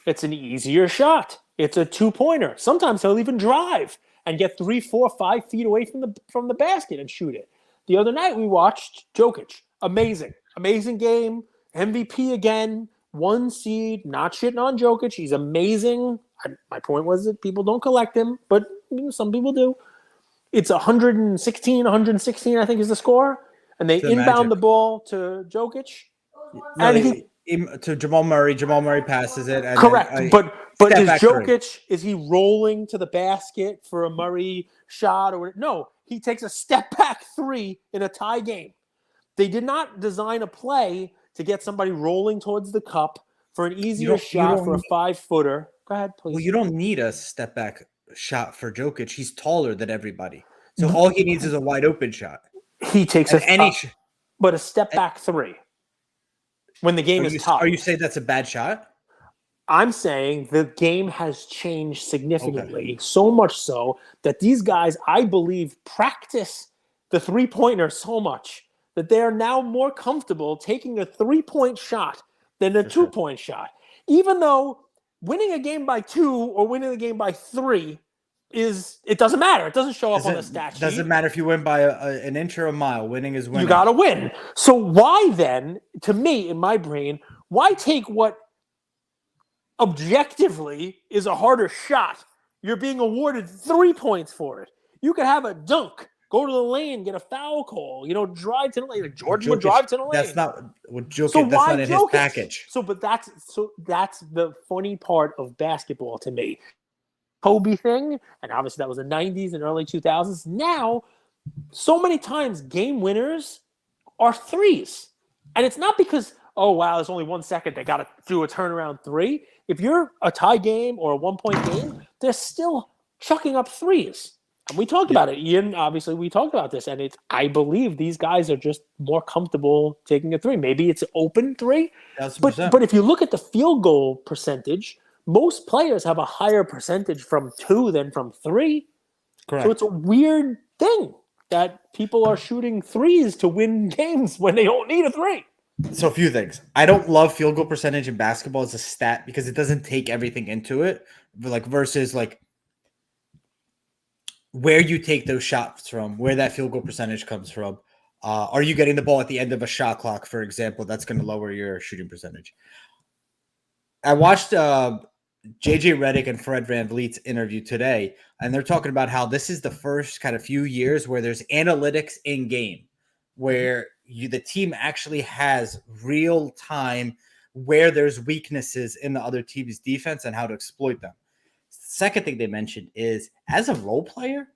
It's an easier shot. It's a 2-pointer. Sometimes he'll even drive and get 3, 4, 5 feet away from the basket and shoot it. The other night we watched Jokic. Amazing game. MVP again. 1 seed. Not shitting on Jokic. He's amazing. My point was that people don't collect him, but some people do. It's 116, I think is the score. And they inbound the ball to Jokic. No, and to Jamal Murray. Jamal Murray passes it. And correct. But is Jokic, is he rolling to the basket for a Murray shot? No, he takes a step back 3 in a tie game. They did not design a play to get somebody rolling towards the cup for an easier shot for a 5-footer. Go ahead, please. Well, you don't need a step back shot for Jokic. He's taller than everybody. So all he needs is a wide open shot. He takes but a step back 3. When the game is tied. Are you saying that's a bad shot? I'm saying the game has changed significantly, so much so that these guys, I believe, practice the 3-pointer so much that they are now more comfortable taking a 3-point shot than a 2-point shot. Even though winning a game by 2 or winning a game by 3 it doesn't matter. It doesn't show up on the stat sheet. Doesn't matter if you win by an inch or a mile. Winning is winning. You got to win. So why then, to me, in my brain, why take what objectively is a harder shot? You're being awarded 3 points for it. You could have a dunk, go to the lane, get a foul call, drive to the lane. Like Jordan would drive to the lane. That's not what Jokic. That's not in his package. But that's the funny part of basketball to me. Kobe thing, and obviously that was the 90s and early 2000s. Now, so many times game winners are 3s. And it's not because, oh, wow, there's only 1 second. They got to do a turnaround 3. If you're a tie game or a 1-point game, they're still chucking up 3s. And we talked about it. Ian, obviously, we talked about this. And I believe these guys are just more comfortable taking a 3. Maybe it's an open 3. But if you look at the field goal percentage, most players have a higher percentage from 2 than from 3. Correct. So it's a weird thing that people are shooting 3s to win games when they don't need a 3. So a few things. I don't love field goal percentage in basketball as a stat because it doesn't take everything into it. Versus where you take those shots from, where that field goal percentage comes from. Are you getting the ball at the end of a shot clock, for example? That's going to lower your shooting percentage. I watched JJ Redick and Fred VanVleet's interview today, and they're talking about how this is the first kind of few years where there's analytics in game, where the team actually has real time where there's weaknesses in the other team's defense and how to exploit them. Second thing they mentioned is as a role player,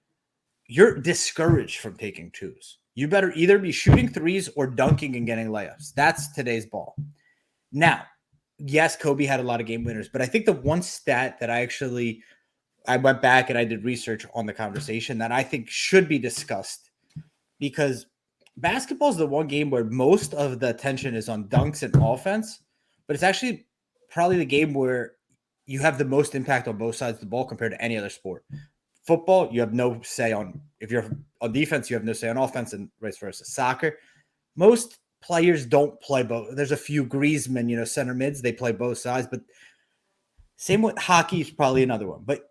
you're discouraged from taking 2s. You better either be shooting 3s or dunking and getting layups. That's today's ball. Now, yes, Kobe had a lot of game winners, but I think the one stat that I went back and I did research on the conversation that I think should be discussed, because basketball is the one game where most of the attention is on dunks and offense, but it's actually probably the game where you have the most impact on both sides of the ball compared to any other sport. Football, you have no say on if you're on defense, you have no say on offense, and vice versa. Soccer, most players don't play both. There's a few Griezmann, center mids, they play both sides, but same with hockey is probably another one. But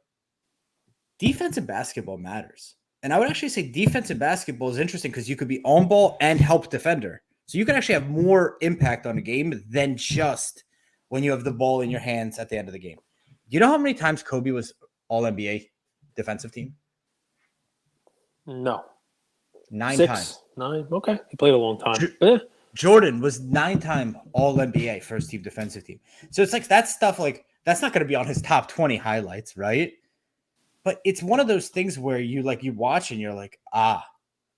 defense in basketball matters. And I would actually say defense in basketball is interesting because you could be on ball and help defender. So you can actually have more impact on a game than just when you have the ball in your hands at the end of the game. Do you know how many times Kobe was All-NBA defensive team? No. 9 6, times. 9. Okay. He played a long time. Jordan was 9-time All-NBA first team defensive team. So it's like that stuff, like that's not going to be on his top 20 highlights, right? But it's one of those things where you watch and you're like, ah.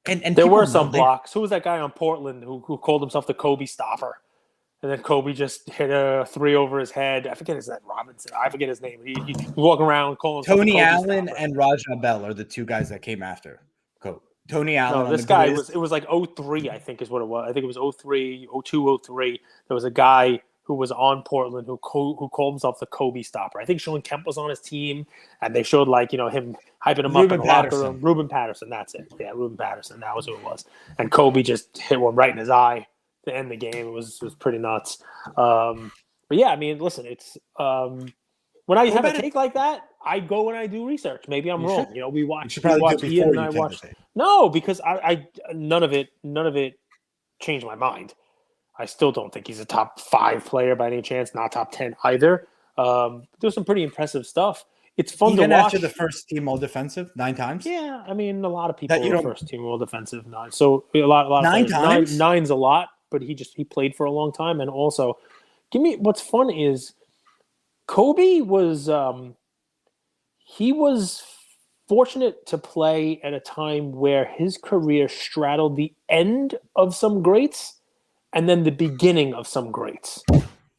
And there were some blocks. Who was that guy on Portland who called himself the Kobe stopper? And then Kobe just hit a 3 over his head. I forget his name. Robinson. I forget his name. He walking around calling himself Tony the Kobe Allen stopper. and Raja Bell are the two guys that came after Kobe. Tony Allen. No, this guy it was like 03, I think is what it was. I think it was 03, 02, 03. There was a guy who was on Portland who called himself the Kobe stopper. I think Sean Kemp was on his team, and they showed him hyping him up in the locker room. Ruben Patterson, that's it. Yeah, Ruben Patterson, that was who it was. And Kobe just hit one right in his eye to end the game. It was pretty nuts. But yeah, I mean, listen, it's when I have a take like that, I go and I do research. Maybe I'm wrong. We watch Ian and I watch. No, because I none of it changed my mind. I still don't think he's a top 5 player by any chance, not top 10 either. There's some pretty impressive stuff. It's fun to watch. Even after the first team all defensive 9 times? Yeah, I mean, a lot of people were first team all defensive 9. So a lot 9 times? 9's a lot, but he played for a long time. And also, what's fun is Kobe was he was fortunate to play at a time where his career straddled the end of some greats and then the beginning of some greats,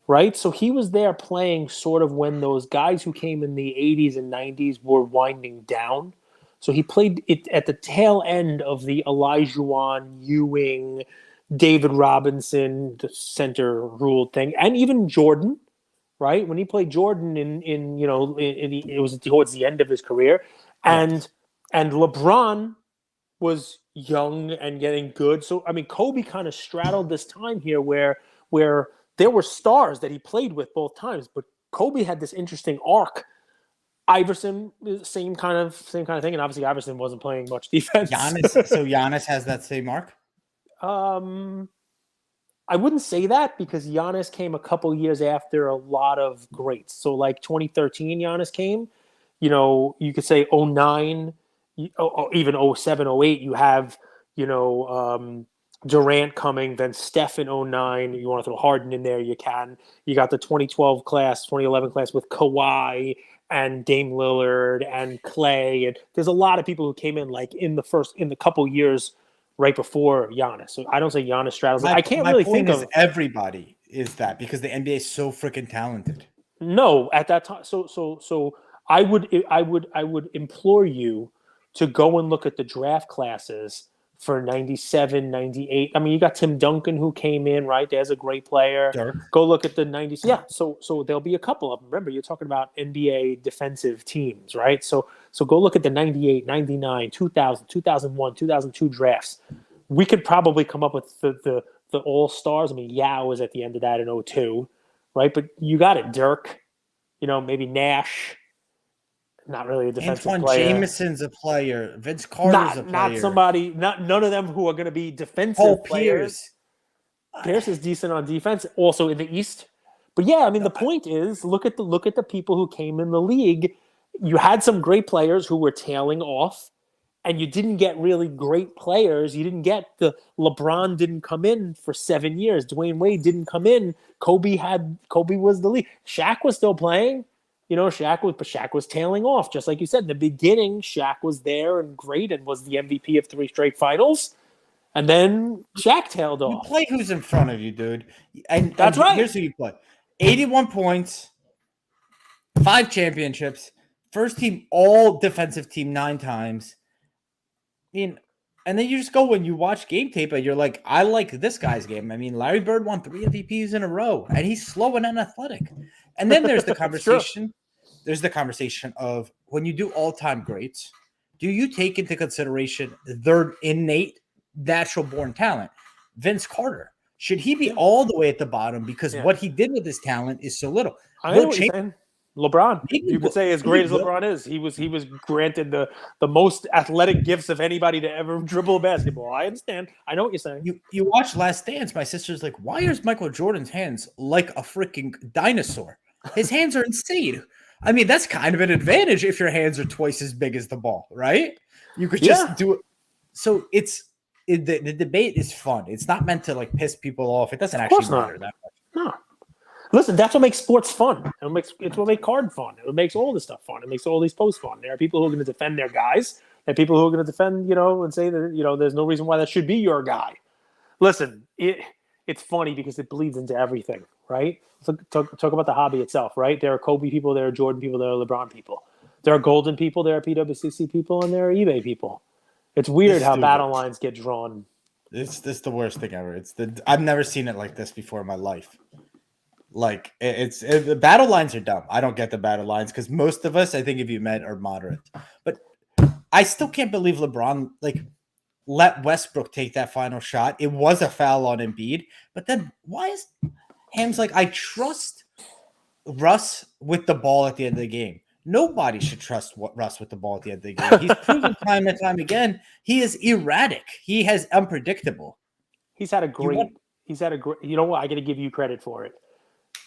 right? So he was there playing sort of when those guys who came in the 80s and 90s were winding down. So he played it at the tail end of the Olajuwon, Ewing, David Robinson, the center rule thing, and even Jordan, right? When he played Jordan it was towards the end of his career. And LeBron was young and getting good. So, I mean, Kobe kind of straddled this time here where there were stars that he played with both times, but Kobe had this interesting arc. Iverson, same kind of thing. And obviously Iverson wasn't playing much defense. Giannis has that same arc? I wouldn't say that because Giannis came a couple years after a lot of greats. So like 2013, Giannis came, you could say 09, even 07, 08, you have, Durant coming, then Steph in 09. You want to throw Harden in there, you can. You got the 2012 class, 2011 class with Kawhi and Dame Lillard and Clay. And there's a lot of people who came in like in the couple years right before Giannis. So I don't say Giannis straddles. I can't really think of everybody is that because the NBA is so freaking talented. No, at that time. So I would implore you to go and look at the draft classes for 97, 98. I mean, you got Tim Duncan who came in, right? There's a great player. Dirk. Go look at the 90s. Yeah, so there'll be a couple of them. Remember, you're talking about NBA defensive teams, right? So go look at the 98, 99, 2000, 2001, 2002 drafts. We could probably come up with the all-stars. I mean, Yao was at the end of that in 02, right? But you got it, Dirk, maybe Nash. Not really a defensive Antoine player. Jameson's a player. Vince Carter's a player. Not somebody. None of them who are going to be defensive players. Pierce is decent on defense, also in the East. But yeah, I mean, the point is, look at the people who came in the league. You had some great players who were tailing off, and you didn't get really great players. You didn't get LeBron didn't come in for 7 years. Dwayne Wade didn't come in. Kobe was the lead. Shaq was still playing. Shaq was tailing off. Just like you said, in the beginning, Shaq was there and great and was the MVP of 3 straight finals. And then Shaq tailed off. You play who's in front of you, dude. That's right. Here's who you play. 81 points, 5 championships, first team all defensive team 9 times. And then you just go when you watch game tape and you're like, I like this guy's game. I mean, Larry Bird won 3 MVPs in a row, and he's slow and unathletic. And then there's the conversation. there's the conversation of when you do all-time greats, do you take into consideration their innate natural born talent? Vince Carter, should he be all the way at the bottom because what he did with his talent is so little? I know what you're saying. LeBron, you could say as great as LeBron is, he was granted the most athletic gifts of anybody to ever dribble a basketball. I understand. I know what you're saying. You watch Last Dance. My sister's like, why is Michael Jordan's hands like a freaking dinosaur? His hands are insane. I mean, that's kind of an advantage if your hands are twice as big as the ball, right? You could just do it. So the debate is fun. It's not meant to like piss people off. It doesn't actually matter that much. No. Listen, that's what makes sports fun. It's what makes card fun. It makes all this stuff fun. It makes all these posts fun. There are people who are going to defend their guys. There are people who are going to defend, and say that, there's no reason why that should be your guy. Listen, it's funny because it bleeds into everything, right? Talk about the hobby itself, right? There are Kobe people, there are Jordan people, there are LeBron people. There are Golden people, there are PWCC people, and there are eBay people. It's weird how battle lines get drawn. It's the worst thing ever. I've never seen it like this before in my life. Like the battle lines are dumb. I don't get the battle lines because most of us, I think, if you met, are moderate. But I still can't believe LeBron let Westbrook take that final shot. It was a foul on Embiid, but then why is Ham's like, I trust Russ with the ball at the end of the game. Nobody should trust Russ with the ball at the end of the game. He's proven time and time again he is erratic. He has unpredictable. He's had a great. You know what? I got to give you credit for it.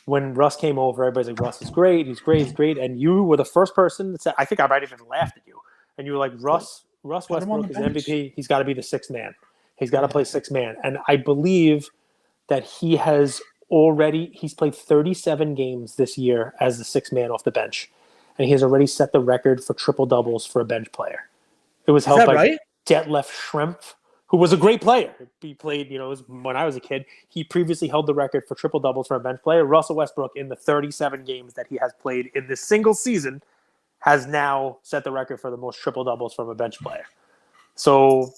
When Russ came over, everybody's like, Russ is great. He's great. He's great. And you were the first person that said, I think I might have even laughed at you. And you were like, Russ Westbrook is MVP. He's got to be the sixth man. He's got to play sixth man. And I believe that he's played 37 games this year as the sixth man off the bench. And he has already set the record for triple doubles for a bench player. It was held by Detlef Schrempf, who was a great player. He played, when I was a kid. He previously held the record for triple doubles for a bench player. Russell Westbrook, in the 37 games that he has played in this single season, has now set the record for the most triple doubles from a bench player. So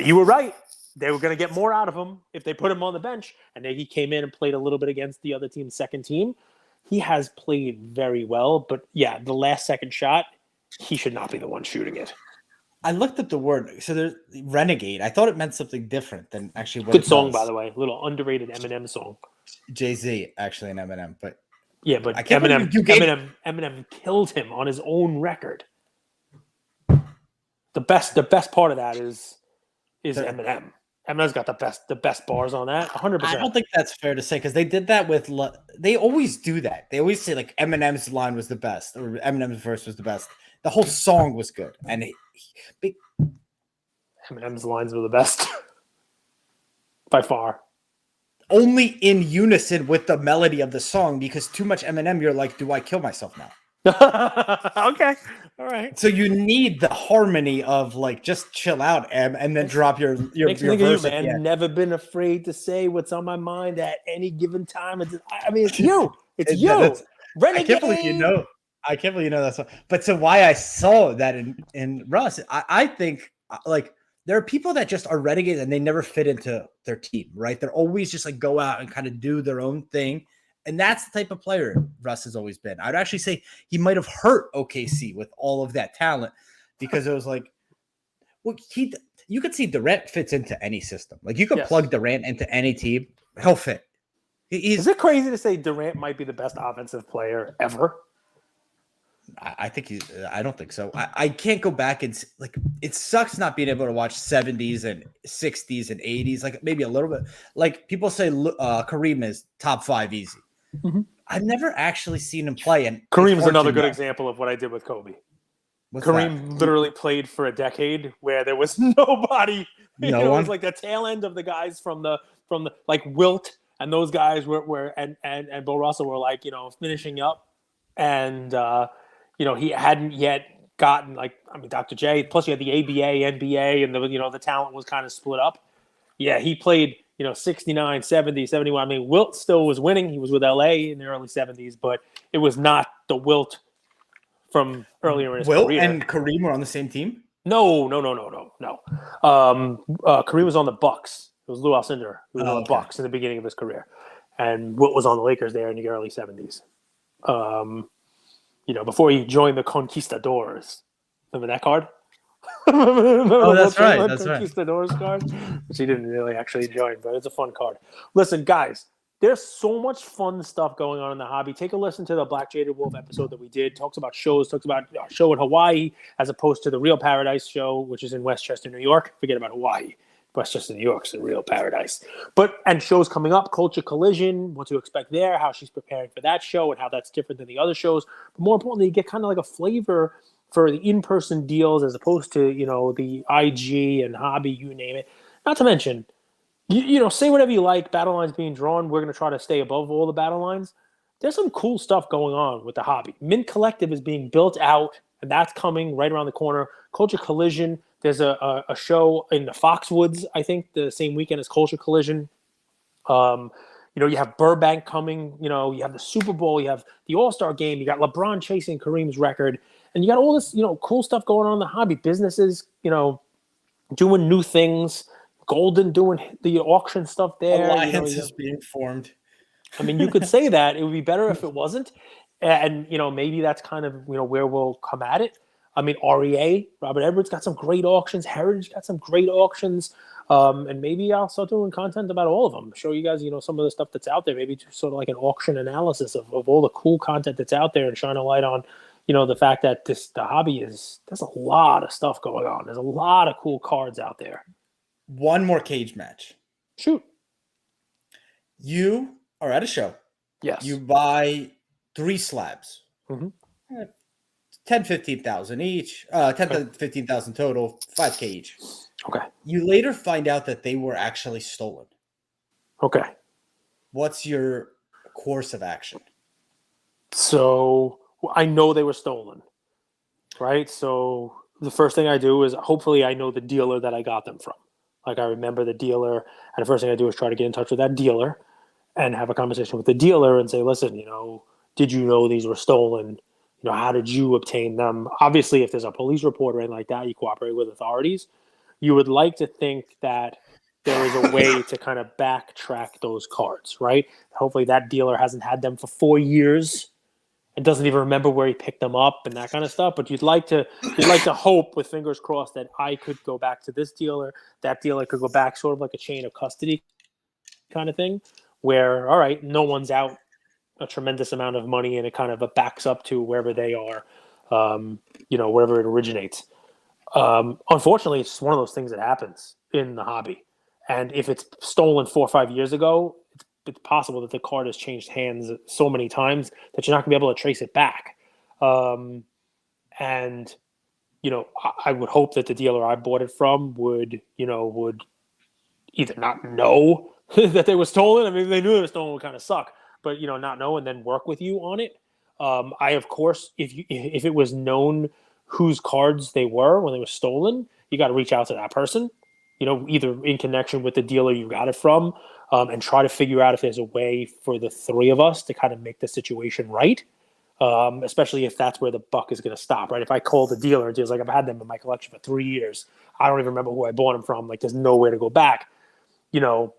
you were right. They were going to get more out of him if they put him on the bench. And then he came in and played a little bit against the other team's second team. He has played very well. But, yeah, the last second shot, he should not be the one shooting it. I looked up the word. So there's renegade. I thought it meant something different than actually what Good song, by the way. A little underrated Eminem song. Jay-Z, actually, an Eminem. But yeah, but Eminem killed him on his own record. The best part of that is Eminem. Eminem's got the best bars on that, 100%. I don't think that's fair to say because they did that with. They always do that. They always say like Eminem's line was the best or Eminem's verse was the best. The whole song was good, and Eminem's lines were the best by far. Only in unison with the melody of the song, because too much Eminem, you're like, do I kill myself now? Okay, all right. So you need the harmony of like just chill out, and then drop your Makes me think verse. of you, man. Never been afraid to say what's on my mind at any given time. I mean, it's you. It's you. Renegade. I can't believe you know that song. But so why I saw that in Russ, I think like there are people that just are renegades and they never fit into their team, right? They're always just like go out and kind of do their own thing. And that's the type of player Russ has always been. I'd actually say he might have hurt OKC with all of that talent because it was like, well, you could see Durant fits into any system. Like you could plug Durant into any team, he'll fit. Is it crazy to say Durant might be the best offensive player ever? I think I don't think so. I can't go back and like it sucks not being able to watch 70s and 60s and 80s, like maybe a little bit. Like people say Kareem is top 5 easy. Mm-hmm. I've never actually seen him play. And Kareem's another good example of what I did with Kobe. Kareem literally played for a decade where there was nobody. No one. It one. was like the tail end of the guys from the like Wilt and those guys were and Bill Russell were like finishing up and. He hadn't yet gotten Dr. J. Plus, you had the ABA, NBA, and the talent was kind of split up. Yeah, he played 69, 70, 71. I mean, Wilt still was winning. He was with LA in the early 70s, but it was not the Wilt from earlier in his career. Wilt and Kareem were on the same team? No. Kareem was on the Bucks. It was Lou Alcindor who was on the Bucks in the beginning of his career, and Wilt was on the Lakers there in the early 70s. before he joined the Conquistadors. Remember that card? Remember Oh, the that's right. Brooklyn That's right. Conquistadors card, which he didn't really actually join, but it's a fun card. Listen, guys, there's so much fun stuff going on in the hobby. Take a listen to the Black Jada Wolf episode that we did. Talks about shows, talks about our show in Hawaii as opposed to the Real Paradise show, which is in Westchester, New York. Forget about Hawaii. Westchester, New York's the real paradise. And shows coming up, Culture Collision, what to expect there, how she's preparing for that show and how that's different than the other shows. But more importantly, you get kind of like a flavor for the in-person deals as opposed to, the IG and hobby, you name it. Not to mention, say whatever you like, battle lines being drawn. We're going to try to stay above all the battle lines. There's some cool stuff going on with the hobby. Mint Collective is being built out, and that's coming right around the corner. Culture Collision, there's a show in the Foxwoods, I think, the same weekend as Culture Collision. You have Burbank coming. You have the Super Bowl. You have the All-Star Game. You got LeBron chasing Kareem's record. And you got all this, cool stuff going on in the hobby. Businesses, doing new things. Golden doing the auction stuff there. Alliance is being formed. I mean, you could say that. It would be better if it wasn't. And, maybe that's kind of, where we'll come at it. I mean, REA, Robert Edwards got some great auctions. Heritage got some great auctions. And maybe I'll start doing content about all of them. Show you guys, some of the stuff that's out there. Maybe just sort of like an auction analysis of all the cool content that's out there and shine a light on, the fact that the hobby there's a lot of stuff going on. There's a lot of cool cards out there. One more cage match. Shoot. You are at a show. Yes. You buy 3 slabs. Mm-hmm. 10, 15,000 each. 10 to 15,000 total. 5K each. Okay. You later find out that they were actually stolen. Okay. What's your course of action? So I know they were stolen, right? So the first thing I do is hopefully I know the dealer that I got them from. Like I remember the dealer, and the first thing I do is try to get in touch with that dealer and have a conversation with the dealer and say, listen, did you know these were stolen? How did you obtain them? Obviously, if there's a police report or anything like that, you cooperate with authorities. You would like to think that there is a way to kind of backtrack those cards, right? Hopefully that dealer hasn't had them for 4 years and doesn't even remember where he picked them up and that kind of stuff. But you'd like to hope, with fingers crossed, that I could go back to this dealer, that dealer could go back, sort of like a chain of custody kind of thing, where, all right, no one's out a tremendous amount of money and it kind of backs up to wherever they are, wherever it originates. Unfortunately, it's one of those things that happens in the hobby. And if it's stolen 4 or 5 years ago, it's possible that the card has changed hands so many times that you're not going to be able to trace it back. I would hope that the dealer I bought it from would either not know that they were stolen. I mean, if they knew they were stolen, it would kind of suck. But, not know and then work with you on it. I, of course, if it was known whose cards they were when they were stolen, you got to reach out to that person, either in connection with the dealer you got it from, and try to figure out if there's a way for the 3 of us to kind of make the situation right, especially if that's where the buck is going to stop, right? If I call the dealer, it's like, I've had them in my collection for 3 years. I don't even remember who I bought them from. Like, there's nowhere to go back. The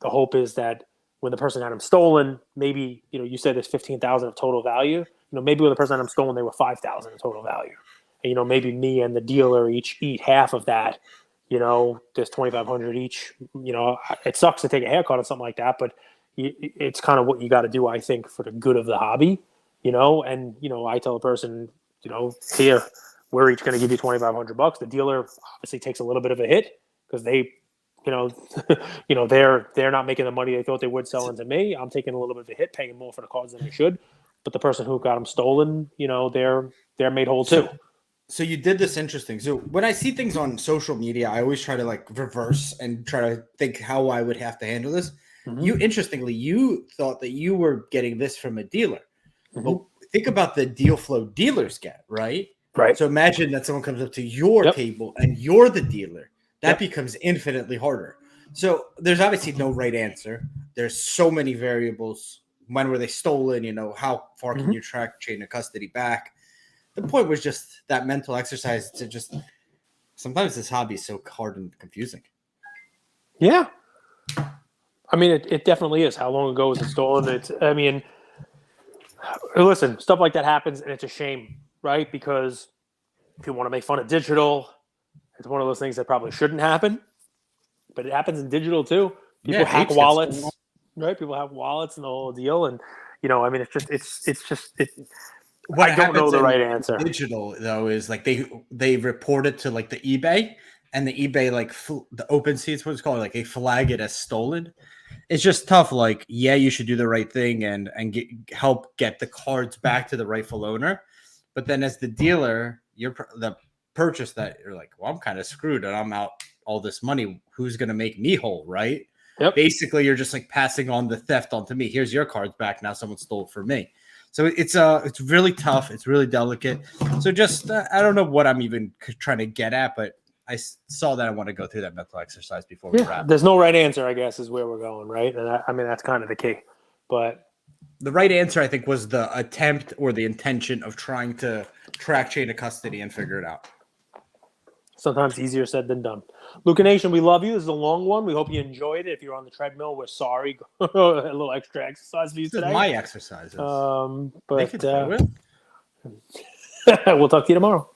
hope is that when the person had them stolen, maybe, you said there's 15,000 of total value. Maybe when the person had them stolen, they were 5,000 of total value. And, maybe me and the dealer each eat half of that. There's 2,500 each. It sucks to take a haircut or something like that, but it's kind of what you got to do, I think, for the good of the hobby. And I tell the person, here, we're each going to give you $2,500. The dealer obviously takes a little bit of a hit because they. They're not making the money they thought they would selling to me. I'm taking a little bit of a hit, paying more for the cards than I should. But the person who got them stolen, they're made whole too. So you did this interesting. So when I see things on social media, I always try to reverse and try to think how I would have to handle this. Mm-hmm. You thought that you were getting this from a dealer. Mm-hmm. But think about the deal flow dealers get, right? Right. So imagine that someone comes up to your table and you're the dealer. That becomes infinitely harder. So there's obviously no right answer. There's so many variables. When were they stolen? How far can you track chain of custody back? The point was just that mental exercise to just sometimes this hobby is so hard and confusing. Yeah. I mean, it definitely is. How long ago was it stolen? Listen, stuff like that happens, and it's a shame, right? Because if you want to make fun of digital, it's one of those things that probably shouldn't happen, but it happens in digital too. People hack wallets, right? People have wallets and the whole deal, and I mean, it's just. What I don't know the right answer. Digital though is like they report it to like the eBay, and the eBay like the OpenSea, it's what it's called, like they flag it as stolen. It's just tough. Like, yeah, you should do the right thing and help get the cards back to the rightful owner, but then as the dealer, you're the purchase that you're like, well, I'm kind of screwed and I'm out all this money. Who's gonna make me whole, right? Yep. Basically, you're just like passing on the theft onto me. Here's your cards back. Now someone stole it from me. So it's really tough. It's really delicate. So just I don't know what I'm even trying to get at, but I saw that I want to go through that mental exercise before we wrap. There's no right answer, I guess, is where we're going, right? And I mean that's kind of the key. But the right answer, I think, was the attempt or the intention of trying to track chain of custody and figure it out. Sometimes easier said than done. Luca Nation, we love you. This is a long one. We hope you enjoyed it. If you're on the treadmill, we're sorry. A little extra exercise for you today. My exercises. But we'll we'll talk to you tomorrow.